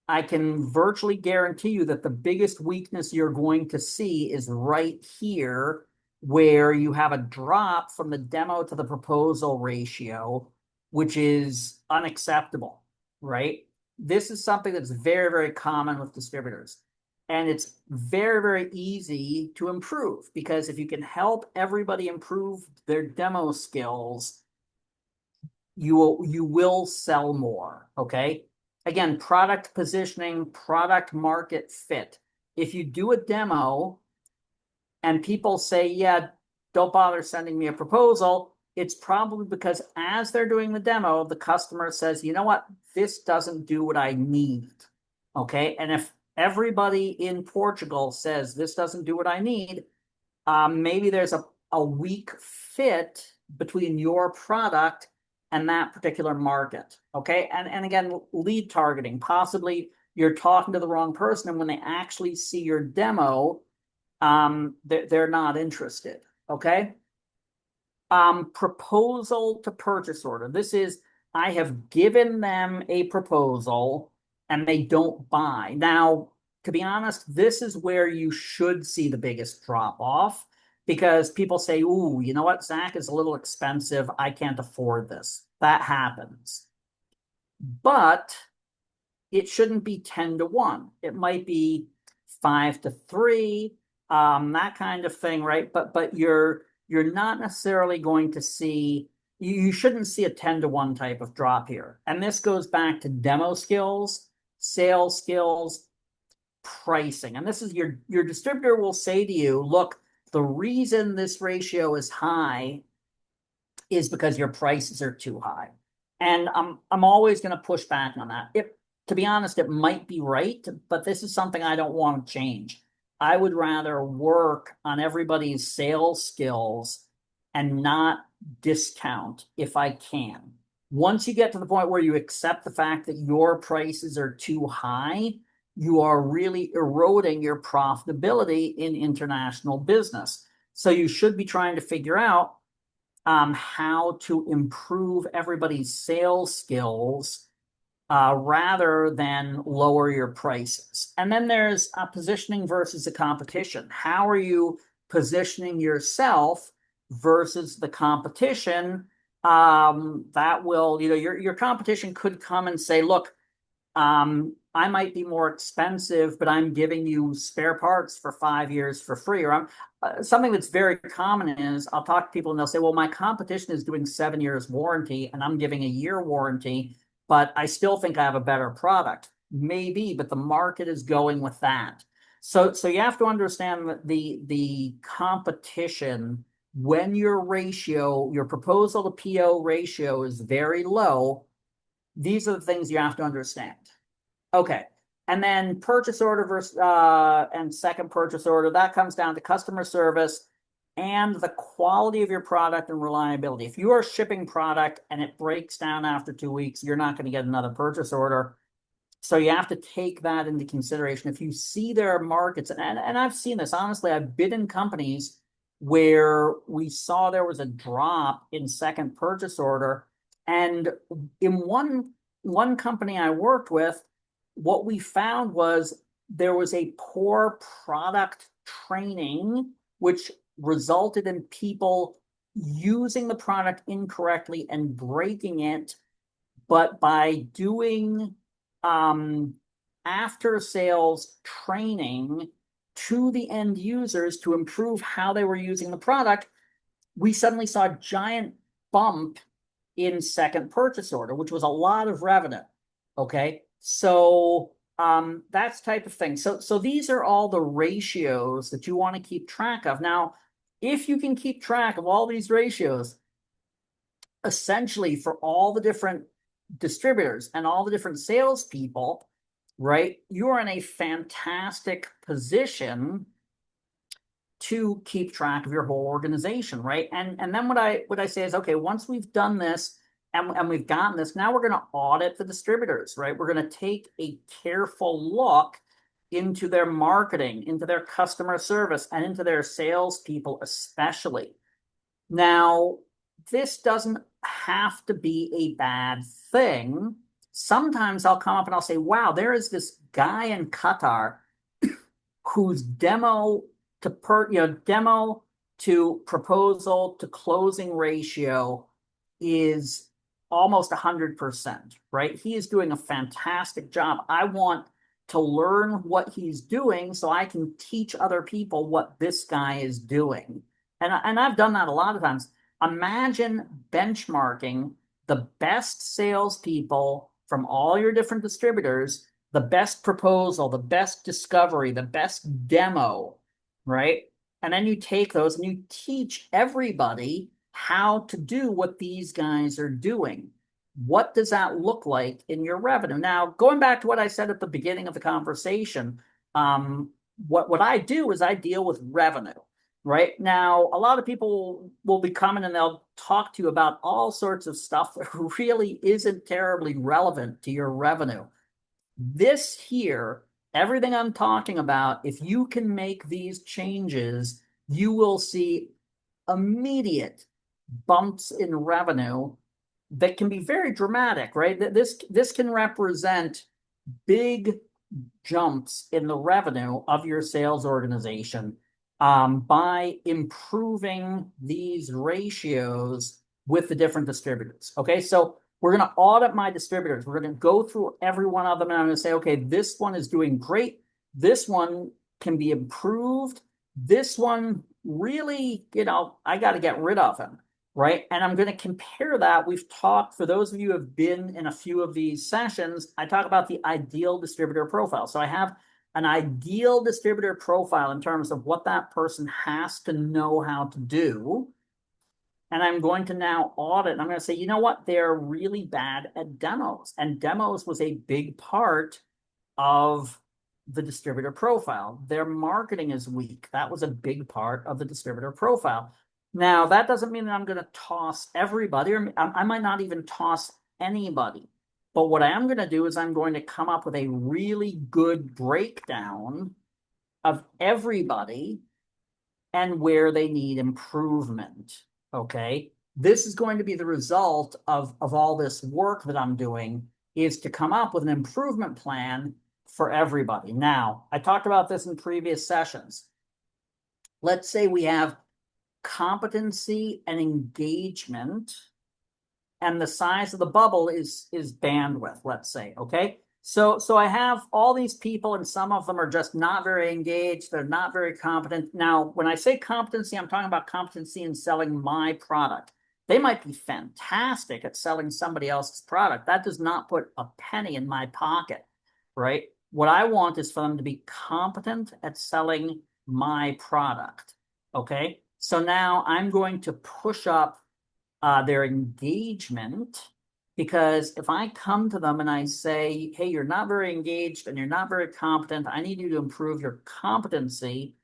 I can virtually guarantee you that the biggest weakness you're going to see is right here, where you have a drop from the demo to the proposal ratio, which is unacceptable, right? This is something that's very, very common with distributors. And it's very, very easy to improve because if you can help everybody improve their demo skills, you will sell more, okay? Again, product positioning, product market fit. If you do a demo and people say, yeah, don't bother sending me a proposal, it's probably because as they're doing the demo, the customer says, you know what, this doesn't do what I need, okay? And if everybody in Portugal says this doesn't do what I need, maybe there's a weak fit between your product and that particular market, okay? And again, lead targeting, possibly you're talking to the wrong person. And when they actually see your demo, they're not interested. Okay. Proposal to purchase order. This is, I have given them a proposal and they don't buy. Now, to be honest, this is where you should see the biggest drop off because people say, ooh, you know what? Zach is a little expensive. I can't afford this. That happens. But it shouldn't be 10-1. It might be 5-3, that kind of thing, right? But you're not necessarily going to see, you shouldn't see a 10-1 type of drop here. And this goes back to demo skills, sales skills, pricing. And this is your distributor will say to you, look, the reason this ratio is high is because your prices are too high. And I'm always going to push back on that. To be honest, it might be right, but this is something I don't want to change. I would rather work on everybody's sales skills and not discount if I can. Once you get to the point where you accept the fact that your prices are too high, you are really eroding your profitability in international business. So you should be trying to figure out how to improve everybody's sales skills rather than lower your prices. And then there's positioning versus the competition. How are you positioning yourself versus the competition? That will, your competition could come and say, look, I might be more expensive, but I'm giving you spare parts for 5 years for free. Or something that's very common is I'll talk to people and they'll say, well, my competition is doing 7 years warranty and I'm giving a year warranty, but I still think I have a better product. Maybe, but the market is going with that. So you have to understand that the competition, when your ratio, your proposal to PO ratio is very low, these are the things you have to understand. Okay. And then purchase order versus and second purchase order, that comes down to customer service and the quality of your product and reliability. If you are shipping product and it breaks down after 2 weeks, you're not going to get another purchase order. So you have to take that into consideration. If you see there are markets, and I've seen this, honestly, I've been in companies where we saw there was a drop in second purchase order. And in one company I worked with, what we found was there was a poor product training, which resulted in people using the product incorrectly and breaking it. But by doing after sales training to the end users to improve how they were using the product, we suddenly saw a giant bump in second purchase order, which was a lot of revenue. Okay. So that's type of thing. So these are all the ratios that you want to keep track of. Now, if you can keep track of all these ratios, essentially for all the different distributors and all the different salespeople, right, you're in a fantastic position to keep track of your whole organization, right? And then what I say is, okay, once we've done this and we've gotten this, now we're going to audit the distributors, right? We're going to take a careful look into their marketing, into their customer service, and into their salespeople, especially. Now, this doesn't have to be a bad thing. Sometimes I'll come up and I'll say, wow, there is this guy in Qatar whose demo to proposal to closing ratio is almost 100%, right? He is doing a fantastic job. I want to learn what he's doing so I can teach other people what this guy is doing. And I've done that a lot of times. Imagine benchmarking the best salespeople from all your different distributors, the best proposal, the best discovery, the best demo, right? And then you take those and you teach everybody how to do what these guys are doing. What does that look like in your revenue? Now, going back to what I said at the beginning of the conversation, what I do is I deal with revenue. Right now, a lot of people will be coming and they'll talk to you about all sorts of stuff that really isn't terribly relevant to your revenue. This here, everything I'm talking about, if you can make these changes, you will see immediate bumps in revenue that can be very dramatic, right? This can represent big jumps in the revenue of your sales organization by improving these ratios with the different distributors. Okay, so we're going to audit my distributors. We're going to go through every one of them, and I'm going to say, okay, this one is doing great. This one can be improved. This one really, I got to get rid of him, right? And I'm going to compare that. We've talked, for those of you who have been in a few of these sessions, I talk about the ideal distributor profile. So I have an ideal distributor profile in terms of what that person has to know how to do. And I'm going to now audit. And I'm going to say, you know what? They're really bad at demos. And demos was a big part of the distributor profile. Their marketing is weak. That was a big part of the distributor profile. Now, that doesn't mean that I'm going to toss everybody, or I might not even toss anybody. But what I am going to do is I'm going to come up with a really good breakdown of everybody and where they need improvement. Okay. This is going to be the result of all this work that I'm doing, is to come up with an improvement plan for everybody. Now, I talked about this in previous sessions. Let's say we have competency and engagement, and the size of the bubble is bandwidth, let's say, okay? So I have all these people, and some of them are just not very engaged. They're not very competent. Now, when I say competency, I'm talking about competency in selling my product. They might be fantastic at selling somebody else's product. That does not put a penny in my pocket, right? What I want is for them to be competent at selling my product, okay? So now I'm going to push up their engagement, because if I come to them and I say, hey, you're not very engaged and you're not very competent, I need you to improve your competency,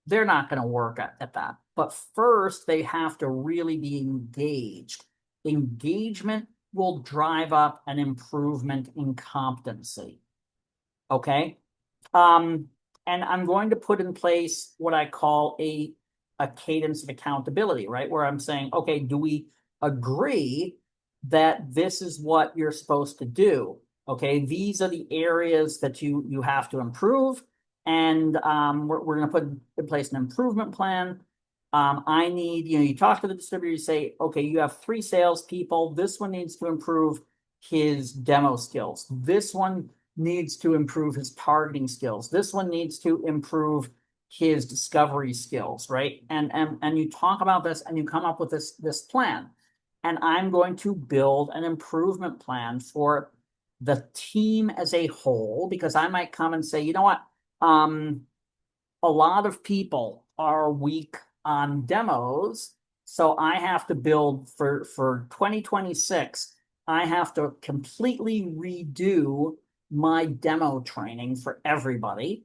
they're not going to work at that. But first, they have to really be engaged. Engagement will drive up an improvement in competency. Okay. And I'm going to put in place what I call a cadence of accountability, right? Where I'm saying, okay, do we agree that this is what you're supposed to do? Okay, these are the areas that you have to improve, and we're going to put in place an improvement plan. I need, you talk to the distributor, you say, okay, you have 3 salespeople. This one needs to improve his demo skills. This one needs to improve his targeting skills. This one needs to improve his discovery skills, right? And you talk about this and you come up with this plan. And I'm going to build an improvement plan for the team as a whole, because I might come and say, you know what? A lot of people are weak on demos. So I have to build for 2026, I have to completely redo my demo training for everybody.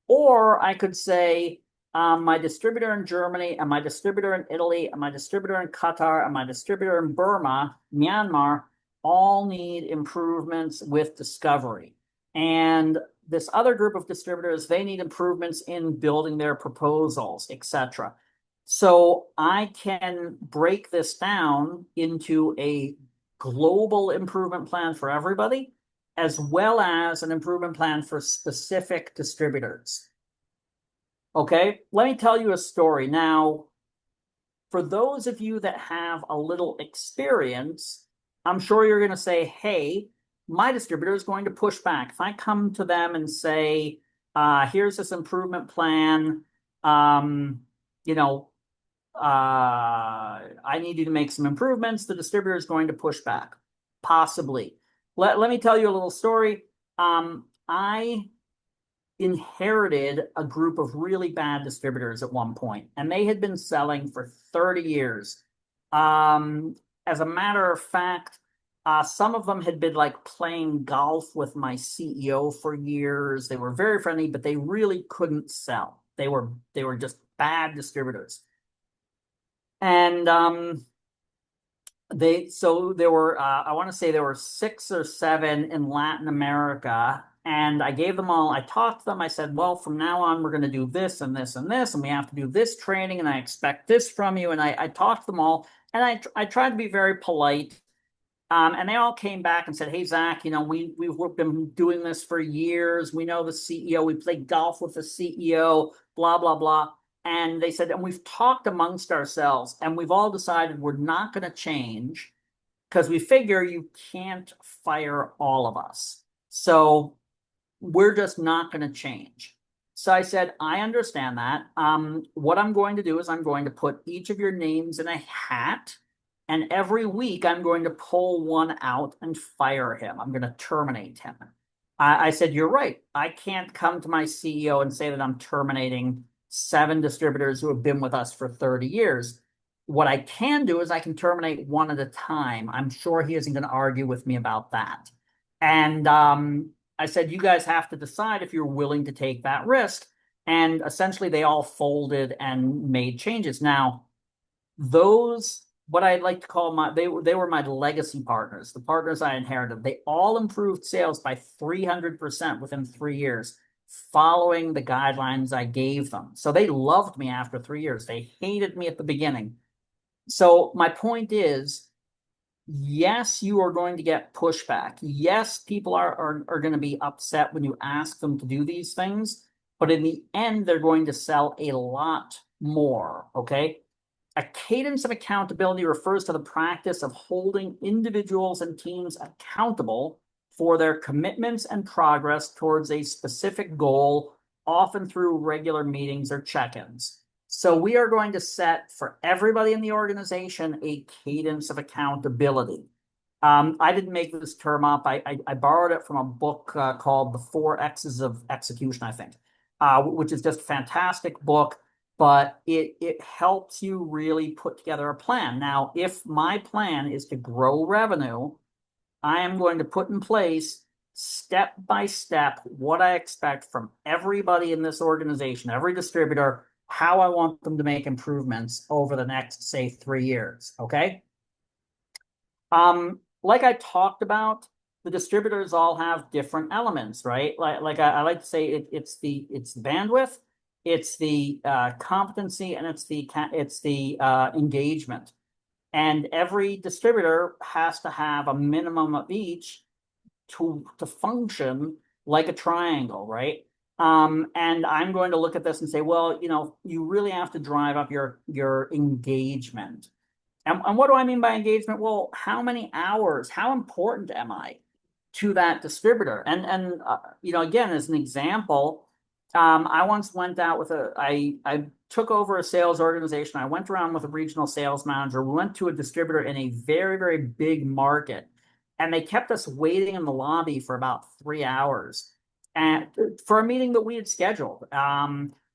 Or I could say, my distributor in Germany and my distributor in Italy and my distributor in Qatar and my distributor in Burma, Myanmar, all need improvements with discovery. And this other group of distributors, they need improvements in building their proposals, etc. So I can break this down into a global improvement plan for everybody, as well as an improvement plan for specific distributors. Okay, let me tell you a story. Now, for those of you that have a little experience, I'm sure you're going to say, hey, my distributor is going to push back. If I come to them and say, here's this improvement plan, you know, I need you to make some improvements, the distributor is going to push back, possibly. Let me tell you a little story. I inherited a group of really bad distributors at one point, and they had been selling for 30 years. As a matter of fact, some of them had been like playing golf with my CEO for years. They were very friendly, but they really couldn't sell. They were just bad distributors. And So there were I want to say there were 6 or 7 in Latin America, and I gave them all, I talked to them, I said, well, from now on we're going to do this and this and this, and we have to do this training, and I expect this from you. And I talked to them all, and I tried to be very polite. And they all came back and said, "Hey, Zach, we've been doing this for years. We know the CEO. We played golf with the CEO. Blah blah blah." And they said, and we've talked amongst ourselves, and we've all decided we're not going to change because we figure you can't fire all of us. So we're just not going to change. So I said, I understand that. What I'm going to do is I'm going to put each of your names in a hat, and every week I'm going to pull one out and fire him. I'm going to terminate him. I said, you're right. I can't come to my CEO and say that I'm terminating 7 distributors who have been with us for 30 years. What I can do is I can terminate one at a time. I'm sure he isn't going to argue with me about that. And I said, you guys have to decide if you're willing to take that risk. And essentially, they all folded and made changes. Now, those, what I'd like to call they were my legacy partners, the partners I inherited. They all improved sales by 300% within 3 years, following the guidelines I gave them. So they loved me after 3 years. They hated me at the beginning. So my point is, yes, you are going to get pushback. Yes, people are going to be upset when you ask them to do these things, but in the end, they're going to sell a lot more. Okay. A cadence of accountability refers to the practice of holding individuals and teams accountable for their commitments and progress towards a specific goal, often through regular meetings or check-ins. So we are going to set for everybody in the organization a cadence of accountability. I didn't make this term up. I borrowed it from a book called The 4 X's of Execution, I think, which is just a fantastic book, but it helps you really put together a plan. Now, if my plan is to grow revenue, I am going to put in place step by step what I expect from everybody in this organization, every distributor, how I want them to make improvements over the next, say, 3 years. Okay. Like I talked about, the distributors all have different elements, right? Like I like to say, it's the bandwidth, it's the competency, and it's the engagement. And every distributor has to have a minimum of each to function like a triangle, right? And I'm going to look at this and say, well, you really have to drive up your engagement. And what do I mean by engagement? Well, how many hours? How important am I to that distributor? And again, as an example, I once went out with I took over a sales organization. I went around with a regional sales manager. We went to a distributor in a very, very big market, and they kept us waiting in the lobby for about 3 hours and for a meeting that we had scheduled.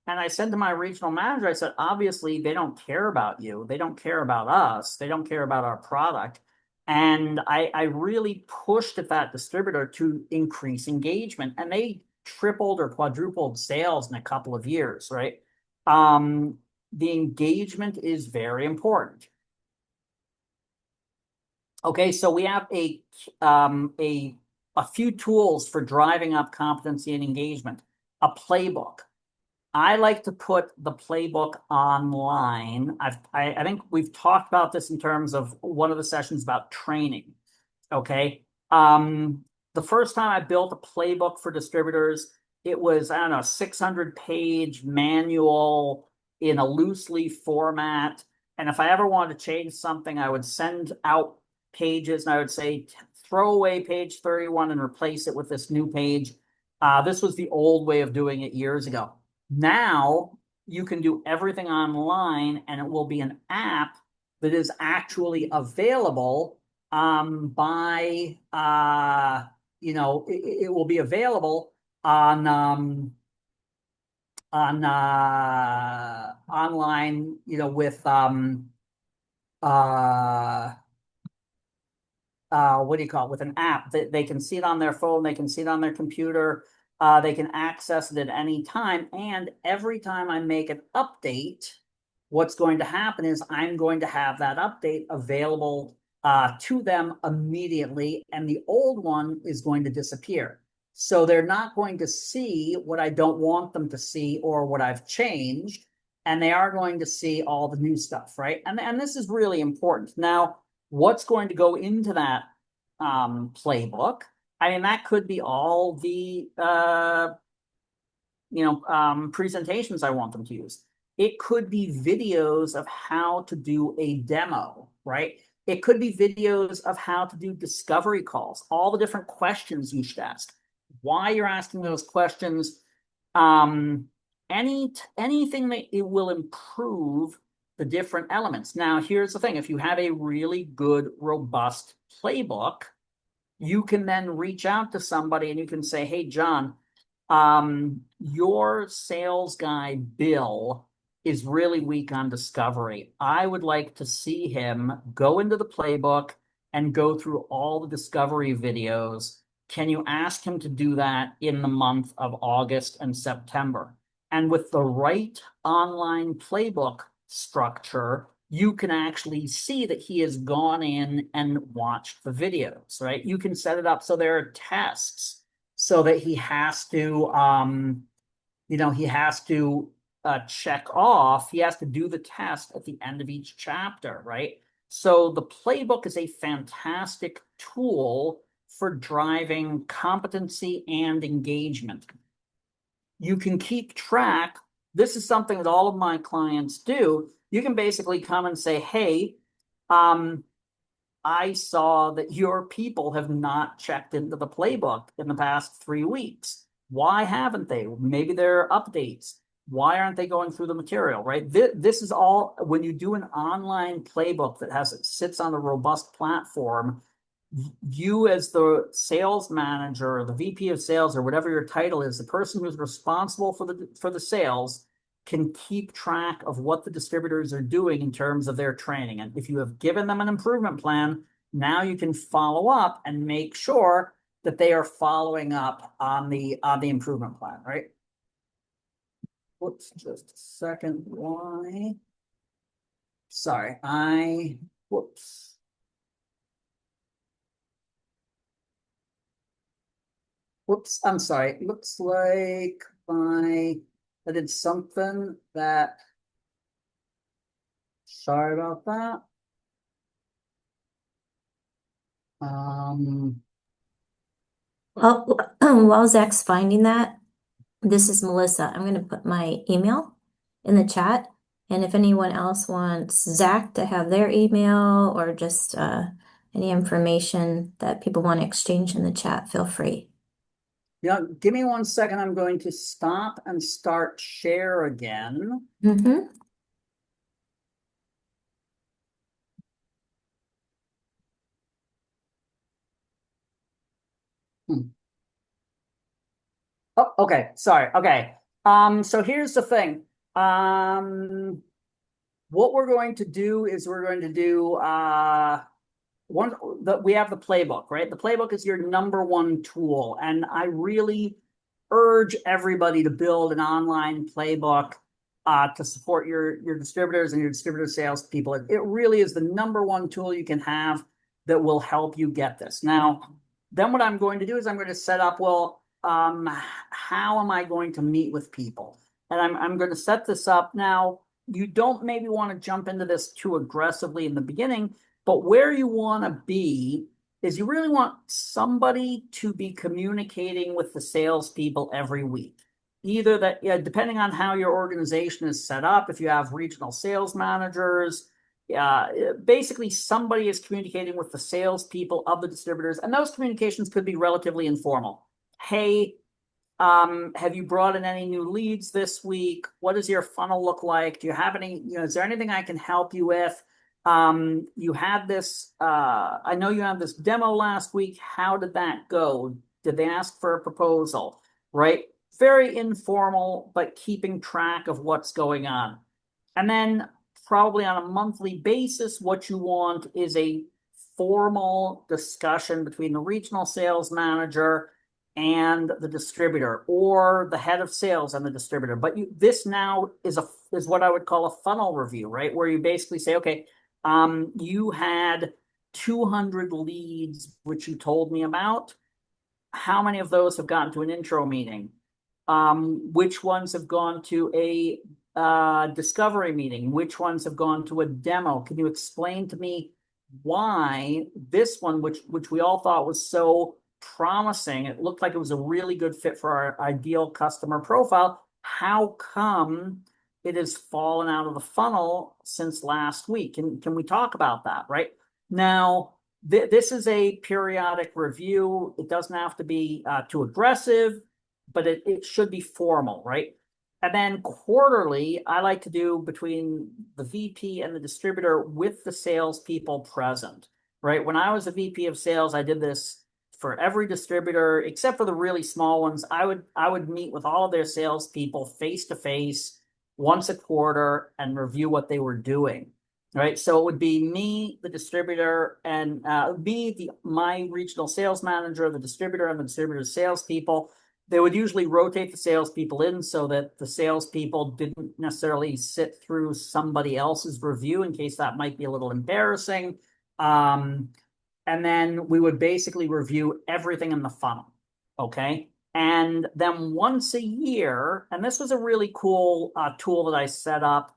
And I said to my regional manager, I said, obviously, they don't care about you. They don't care about us. They don't care about our product. And I really pushed at that distributor to increase engagement. And they tripled or quadrupled sales in a couple of years, right? The engagement is very important. Okay, so we have a few tools for driving up competency and engagement. A playbook. I like to put the playbook online. I think we've talked about this in terms of one of the sessions about training. Okay. The first time I built a playbook for distributors, it was, I don't know, 600-page manual in a loose leaf format. And if I ever wanted to change something, I would send out pages and I would say, throw away page 31 and replace it with this new page. This was the old way of doing it years ago. Now you can do everything online, and it will be an app that is actually available by it will be available on online, with what do you call it? With an app that they can see it on their phone, they can see it on their computer, they can access it at any time. And every time I make an update, what's going to happen is I'm going to have that update available to them immediately, and the old one is going to disappear. So they're not going to see what I don't want them to see or what I've changed, and they are going to see all the new stuff, right? And this is really important. Now, what's going to go into that playbook? I mean, that could be all the presentations I want them to use. It could be videos of how to do a demo, right? It could be videos of how to do discovery calls, all the different questions you should ask, why you're asking those questions, anything that it will improve the different elements. Now, here's the thing. If you have a really good, robust playbook, you can then reach out to somebody and you can say, hey, John, your sales guy, Bill, is really weak on discovery. I would like to see him go into the playbook and go through all the discovery videos. Can you ask him to do that in the month of August and September? And with the right online playbook structure, you can actually see that he has gone in and watched the videos, right? You can set it up so there are tests so that he has to, check off, he has to do the test at the end of each chapter, right? So the playbook is a fantastic tool for driving competency and engagement. You can keep track. This is something that all of my clients do. You can basically come and say, hey, I saw that your people have not checked into the playbook in the past 3 weeks. Why haven't they? Maybe there are updates. Why aren't they going through the material, right? This is all, when you do an online playbook that sits on a robust platform, you as the sales manager or the VP of sales or whatever your title is, the person who's responsible for the sales can keep track of what the distributors are doing in terms of their training. And if you have given them an improvement plan, now you can follow up and make sure that they are following up on the improvement plan, right? Whoops, just a second. Why? Sorry, whoops. Whoops, I'm sorry. It looks like I did something that, sorry about that. Well, while Zach's finding that, this is Melissa. I'm going to put my email in the chat. And if anyone else wants Zach to have their email or just any information that people want to exchange in the chat, feel free. Give me 1 second. I'm going to stop and start share again. Mm-hmm. Oh, okay. Sorry. Okay. So here's the thing. What we're going to do is we're going to do we have the playbook, right? The playbook is your #1 tool, and I really urge everybody to build an online playbook to support your distributors and your distributor salespeople. It really is the #1 tool you can have that will help you get this. Now, then what I'm going to do is I'm going to set up, well, how am I going to meet with people? And I'm going to set this up. Now, you don't maybe want to jump into this too aggressively in the beginning, but where you want to be is you really want somebody to be communicating with the salespeople every week. Either that, depending on how your organization is set up, if you have regional sales managers, basically somebody is communicating with the salespeople of the distributors, and those communications could be relatively informal. Hey, have you brought in any new leads this week? What does your funnel look like? Do you have any, is there anything I can help you with? You had this, I know you had this demo last week. How did that go? Did they ask for a proposal, right? Very informal, but keeping track of what's going on. And then probably on a monthly basis, what you want is a formal discussion between the regional sales manager and the distributor, or the head of sales and the distributor. But this now is what I would call a funnel review, right? Where you basically say, okay, you had 200 leads, which you told me about, how many of those have gotten to an intro meeting? Which ones have gone to a discovery meeting? Which ones have gone to a demo? Can you explain to me why this one, which we all thought was so promising, it looked like it was a really good fit for our ideal customer profile, how come it has fallen out of the funnel since last week? Can we talk about that, right? Now, this is a periodic review. It doesn't have to be too aggressive, but it should be formal, right? And then quarterly, I like to do between the VP and the distributor with the salespeople present, right? When I was a VP of sales, I did this for every distributor, except for the really small ones. I would meet with all of their salespeople face to face once a quarter and review what they were doing. Right, so it would be me, the distributor, and my regional sales manager, the distributor, and the distributor's salespeople. They would usually rotate the salespeople in so that the salespeople didn't necessarily sit through somebody else's review in case that might be a little embarrassing. And then we would basically review everything in the funnel. Okay. And then once a year, and this was a really cool tool that I set up.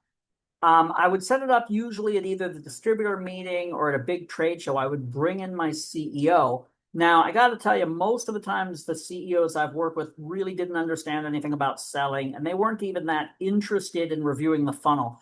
I would set it up usually at either the distributor meeting or at a big trade show. I would bring in my CEO. Now, I got to tell you, most of the times the CEOs I've worked with really didn't understand anything about selling, and they weren't even that interested in reviewing the funnel.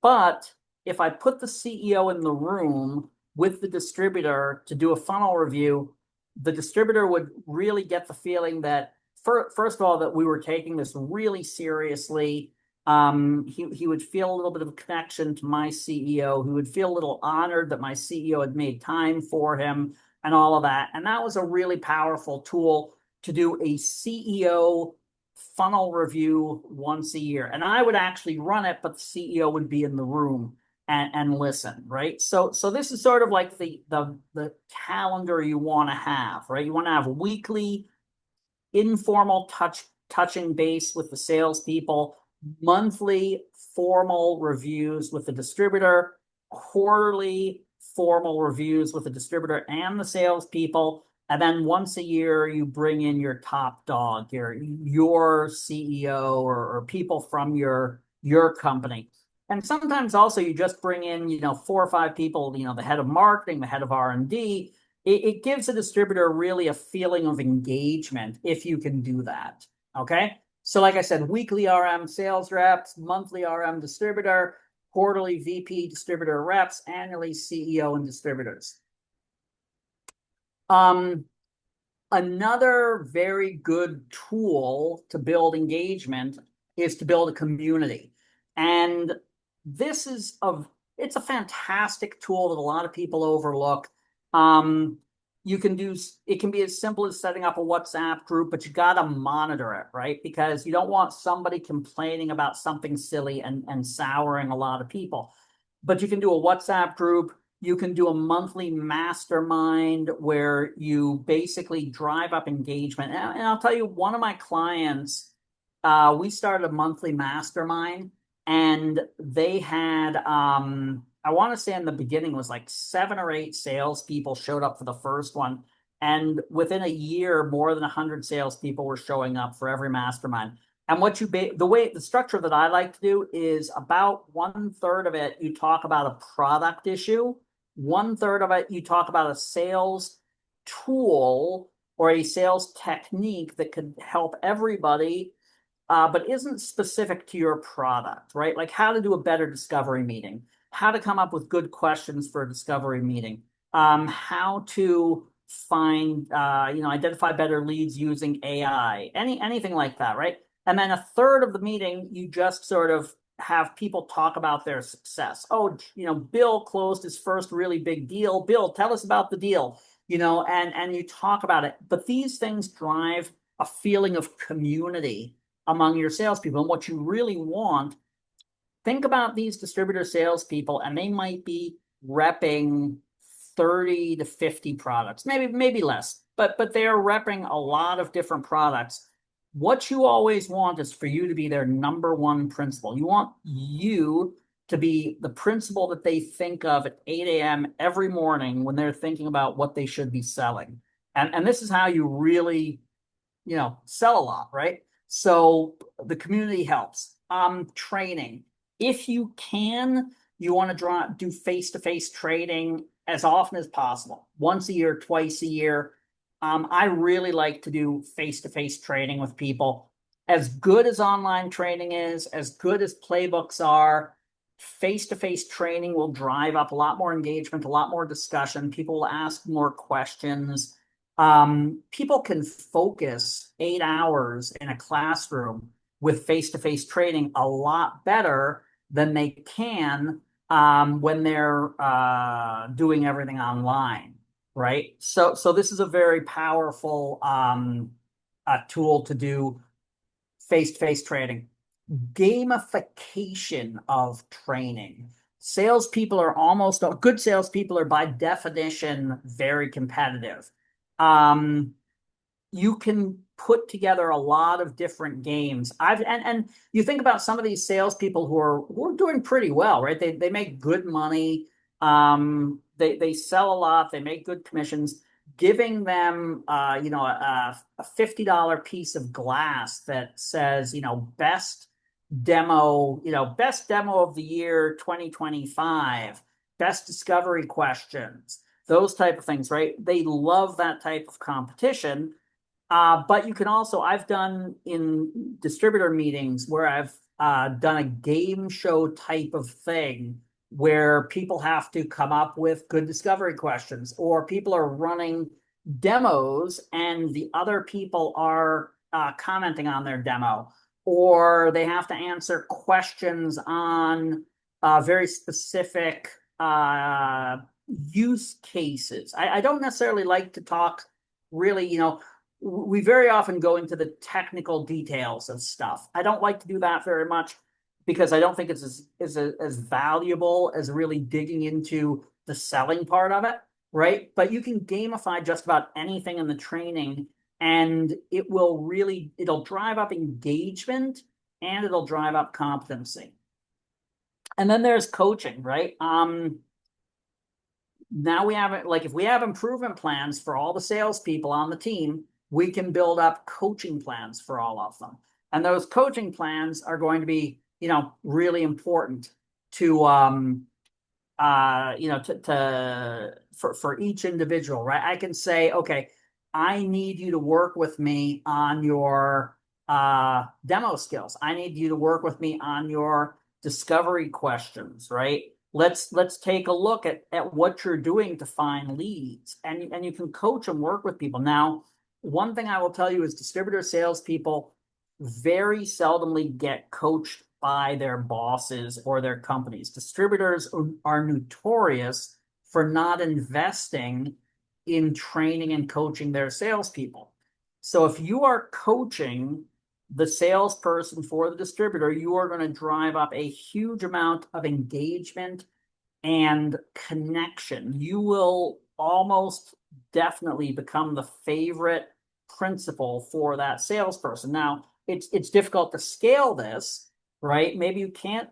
But if I put the CEO in the room with the distributor to do a funnel review, the distributor would really get the feeling that, first of all, that we were taking this really seriously. He would feel a little bit of a connection to my CEO. He would feel a little honored that my CEO had made time for him and all of that. And that was a really powerful tool to do a CEO funnel review once a year. And I would actually run it, but the CEO would be in the room and listen, right? So this is sort of like the calendar you want to have, right? You want to have weekly informal touching base with the salespeople, monthly formal reviews with the distributor, quarterly formal reviews with the distributor and the salespeople. And then once a year, you bring in your top dog, your CEO or people from your company. And sometimes also you just bring in, 4 or 5 people, the head of marketing, the head of R&D. It gives a distributor really a feeling of engagement if you can do that. Okay. So like I said, weekly RM sales reps, monthly RM distributor, quarterly VP distributor reps, annually CEO and distributors. Another very good tool to build engagement is to build a community. And this is it's a fantastic tool that a lot of people overlook. It can be as simple as setting up a WhatsApp group, but you got to monitor it, right? Because you don't want somebody complaining about something silly and souring a lot of people. But you can do a WhatsApp group. You can do a monthly mastermind where you basically drive up engagement. And I'll tell you, one of my clients, we started a monthly mastermind, and they had, I want to say in the beginning, it was like 7 or 8 salespeople showed up for the first one. And within a year, more than 100 salespeople were showing up for every mastermind. And the structure that I like to do is about 1/3 of it, you talk about a product issue. 1/3 of it, you talk about a sales tool or a sales technique that could help everybody, but isn't specific to your product, right? Like how to do a better discovery meeting, how to come up with good questions for a discovery meeting, how to find, identify better leads using AI, anything like that, right? And then 1/3 of the meeting, you just sort of have people talk about their success. Oh, Bill closed his first really big deal. Bill, tell us about the deal, and you talk about it. But these things drive a feeling of community among your salespeople. And what you really want, think about these distributor salespeople, and they might be repping 30 to 50 products, maybe less, but they're repping a lot of different products. What you always want is for you to be their number one principal. You want you to be the principle that they think of at 8 a.m. every morning when they're thinking about what they should be selling. And this is how you really, sell a lot, right? So the community helps. Training. If you can, you want to do face-to-face training as often as possible, once a year, twice a year. I really like to do face-to-face training with people. As good as online training is, as good as playbooks are, face-to-face training will drive up a lot more engagement, a lot more discussion. People will ask more questions. People can focus 8 hours in a classroom with face-to-face training a lot better than they can when they're doing everything online, right? So this is a very powerful tool to do face-to-face training. Gamification of training. Salespeople are good salespeople are by definition very competitive. Um, you can put together a lot of different games. And you think about some of these salespeople who are doing pretty well, right? They make good money. They sell a lot. They make good commissions. Giving them a $50 piece of glass that says best demo of the year 2025, best discovery questions, those type of things, right? They love that type of competition. But you can also, I've done in distributor meetings where I've done a game show type of thing where people have to come up with good discovery questions, or people are running demos and the other people are commenting on their demo, or they have to answer questions on very specific use cases. I don't necessarily like to talk really, we very often go into the technical details of stuff. I don't like to do that very much because I don't think it's as valuable as really digging into the selling part of it, right? But you can gamify just about anything in the training, and it'll drive up engagement and it'll drive up competency. And then there's coaching, right? Now we have like if we have improvement plans for all the salespeople on the team, we can build up coaching plans for all of them. And those coaching plans are going to be, really important to for each individual, right? I can say, okay, I need you to work with me on your demo skills. I need you to work with me on your discovery questions, right? Let's take a look at what you're doing to find leads, and you can coach and work with people. Now, one thing I will tell you is distributor salespeople very seldomly get coached by their bosses or their companies. Distributors are notorious for not investing in training and coaching their salespeople. So if you are coaching the salesperson for the distributor, you are going to drive up a huge amount of engagement and connection. You will almost definitely become the favorite principal for that salesperson. Now, it's difficult to scale this, right? Maybe you can't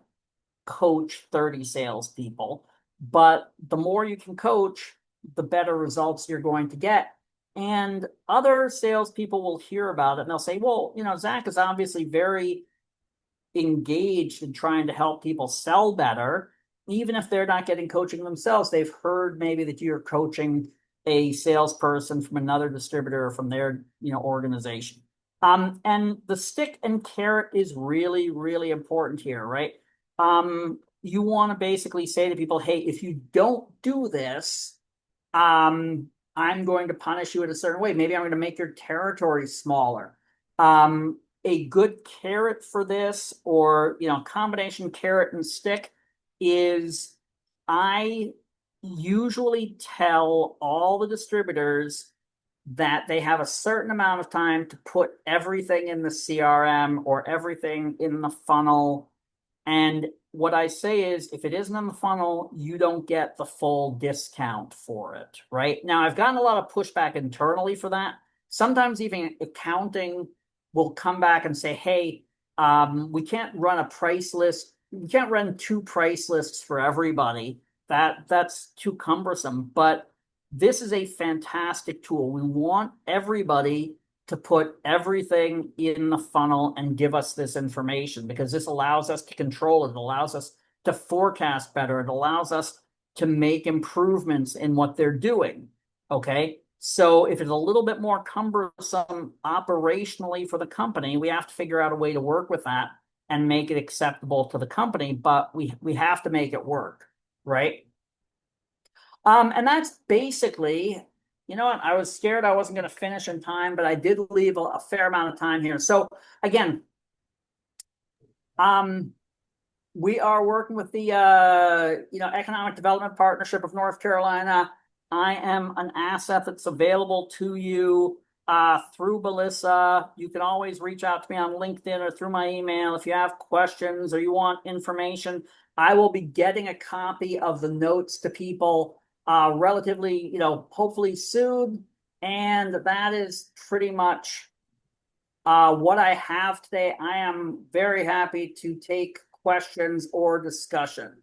coach 30 salespeople, but the more you can coach, the better results you're going to get. And other salespeople will hear about it and they'll say, well, Zach is obviously very engaged in trying to help people sell better. Even if they're not getting coaching themselves, they've heard maybe that you're coaching a salesperson from another distributor or from their organization. And the stick and carrot is really, really important here, right? You want to basically say to people, hey, if you don't do this, I'm going to punish you in a certain way. Maybe I'm going to make your territory smaller. A good carrot for this, or combination carrot and stick, is I usually tell all the distributors that they have a certain amount of time to put everything in the CRM or everything in the funnel. And what I say is, if it isn't in the funnel, you don't get the full discount for it, right? Now, I've gotten a lot of pushback internally for that. Sometimes even accounting will come back and say, hey, we can't run a price list you can't run two price lists for everybody. That's too cumbersome. But this is a fantastic tool. We want everybody to put everything in the funnel and give us this information because this allows us to control it. It allows us to forecast better. It allows us to make improvements in what they're doing. Okay. So if it's a little bit more cumbersome operationally for the company, we have to figure out a way to work with that and make it acceptable to the company, but we have to make it work, right? And that's basically, you know what, I was scared I wasn't going to finish in time, but I did leave a fair amount of time here. So again, um, we are working with the Economic Development Partnership of North Carolina. I am an asset that's available to you through Melissa. You can always reach out to me on LinkedIn or through my email if you have questions or you want information. I will be getting a copy of the notes to people relatively, hopefully soon. And that is pretty much what I have today. I am very happy to take questions or discussions.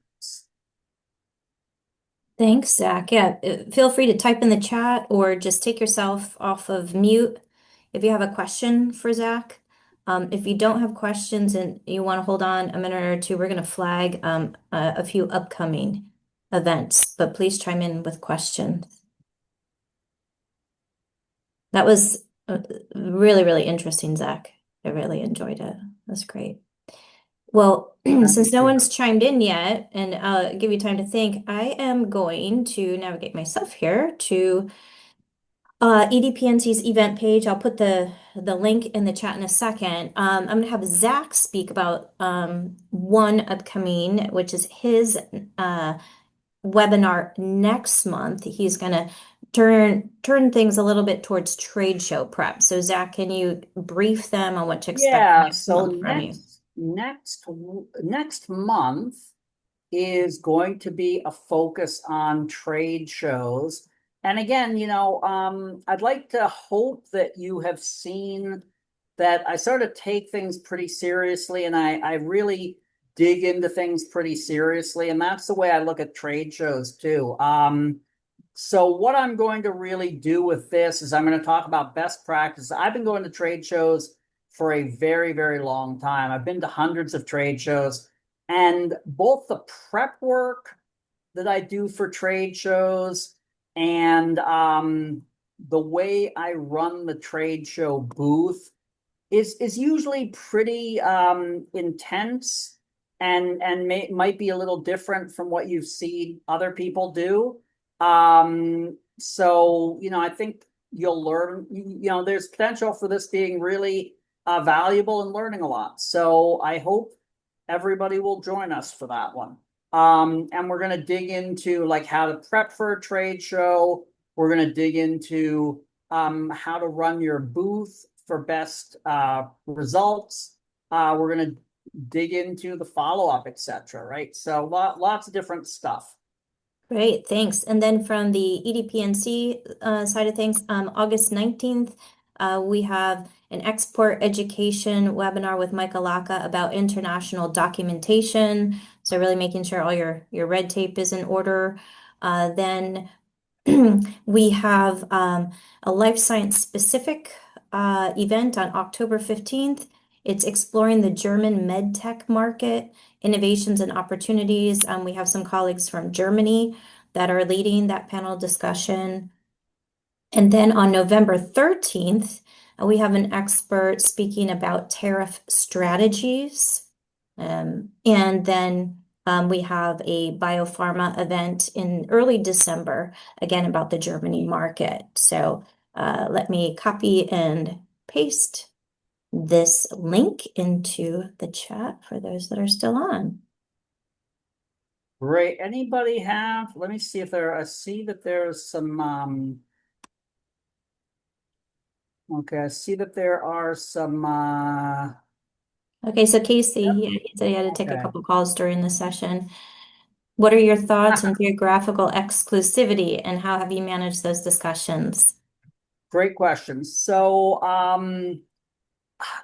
Thanks, Zach. Yeah, feel free to type in the chat or just take yourself off of mute if you have a question for Zach. If you don't have questions and you want to hold on a minute or two, we're going to flag a few upcoming events, but please chime in with questions. That was really, really interesting, Zach. I really enjoyed it. That's great. Well, since no one's chimed in yet, and give you time to think, I am going to navigate myself here to EDPNC's event page. I'll put the link in the chat in a second. I'm going to have Zach speak about one upcoming, which is his webinar next month. He's going to turn things a little bit towards trade show prep. So Zach, can you brief them on what to expect Yeah, next so month from you? next month is going to be a focus on trade shows. And again, I'd like to hope that you have seen that I sort of take things pretty seriously and I really dig into things pretty seriously. And that's the way I look at trade shows too. So what I'm going to really do with this is I'm going to talk about best practices. I've been going to trade shows for a very, very long time. I've been to hundreds of trade shows, and both the prep work that I do for trade shows and the way I run the trade show booth is usually pretty intense and might be a little different from what you've seen other people do. So I think you'll learn. There's potential for this being really valuable and learning a lot. So I hope everybody will join us for that one. And we're going to dig into like how to prep for a trade show. We're going to dig into how to run your booth for best results. We're going to dig into the follow-up, etc. Right? So lots of different stuff. Great, thanks. And then from the EDPNC side of things, August 19th, we have an export education webinar with Mike Alaka about international documentation. So really making sure all your red tape is in order. Then we have a life science specific event on October 15th. It's exploring the German med tech market, innovations and opportunities. We have some colleagues from Germany that are leading that panel discussion. And then on November 13th, we have an expert speaking about tariff strategies. And then we have a biopharma event in early December, again about the Germany market. So let me copy and paste this link into the chat for those that are still on. Great. Anybody have, let me see if I see that there's some, okay, I see that there are some, Okay, so Casey, yep, he said he had to take a okay. couple calls during the session. What are your thoughts on geographical exclusivity and how have you managed those discussions? Great question. So,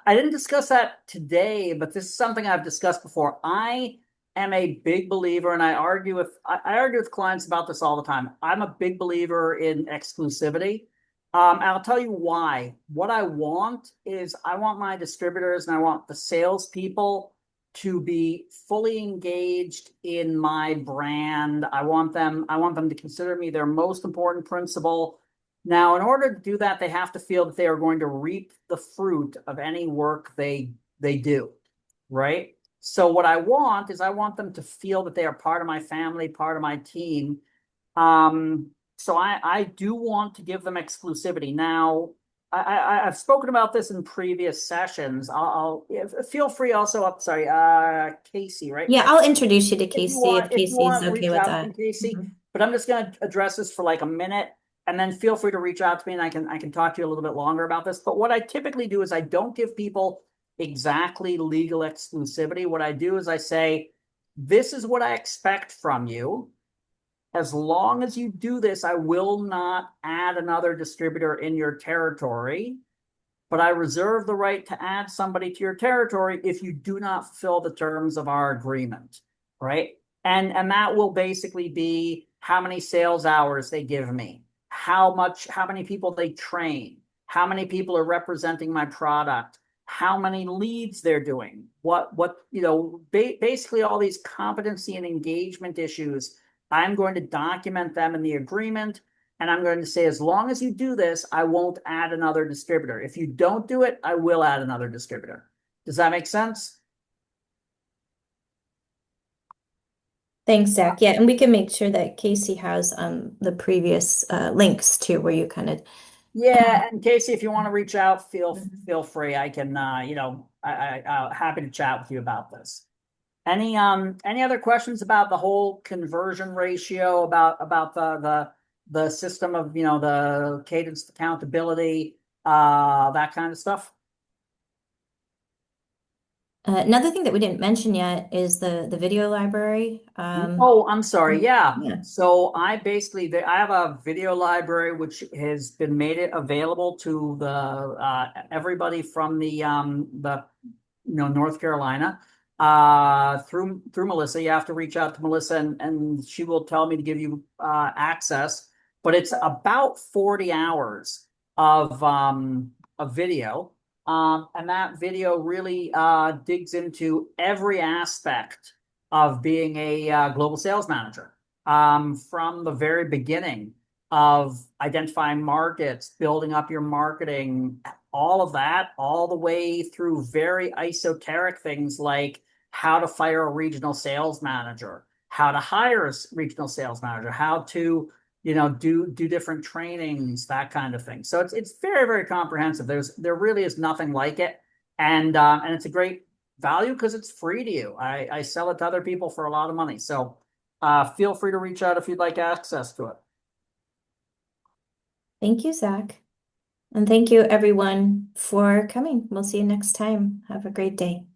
I didn't discuss that today, but this is something I've discussed before. I am a big believer, and I argue with clients about this all the time. I'm a big believer in exclusivity. I'll tell you why. What I want is I want my distributors and I want the salespeople to be fully engaged in my brand. I want them to consider me their most important principal. Now, in order to do that, they have to feel that they are going to reap the fruit of any work they do, right? So what I want is I want them to feel that they are part of my family, part of my team. So I do want to give them exclusivity. Now, I've spoken about this in previous sessions. Feel free also up, sorry, Casey, right? Yeah, I'll introduce you to Casey if If you Casey's want, okay reach with out to me, that. Casey. Mhm. But I'm just going to address this for like a minute, and then feel free to reach out to me, and I can talk to you a little bit longer about this. But what I typically do is I don't give people exactly legal exclusivity. What I do is I say, this is what I expect from you. As long as you do this, I will not add another distributor in your territory, but I reserve the right to add somebody to your territory if you do not fulfill the terms of our agreement, right? And that will basically be how many sales hours they give me, how many people they train, how many people are representing my product, how many leads they're doing, basically all these competency and engagement issues. I'm going to document them in the agreement. And I'm going to say, as long as you do this, I won't add another distributor. If you don't do it, I will add another distributor. Does that make sense? Thanks, Zach. Yeah, and we can make sure that Casey has the previous links too, where you kind of. Yeah, and Casey, if you want to reach out, Mhm. feel free. I can, happy to chat with you about this. Any other questions about the whole conversion ratio, about the system of, the cadence accountability, that kind of stuff? Another thing that we didn't mention yet is the video library. Oh, I'm sorry. Yeah. Yeah. So I have a video library which has been made it available to the everybody from the North Carolina through Melissa. You have to reach out to Melissa, and she will tell me to give you access. But it's about 40 hours of video. And that video really digs into every aspect of being a global sales manager, from the very beginning of identifying markets, building up your marketing, all of that, all the way through very esoteric things like how to fire a regional sales manager, how to hire a regional sales manager, how to do different trainings, that kind of thing. So it's very, very comprehensive. There really is nothing like it, and it's a great value because it's free to you. I sell it to other people for a lot of money. So feel free to reach out if you'd like access to it. Thank you, Zach. And thank you, everyone, for coming. We'll see you next time. Have a great day.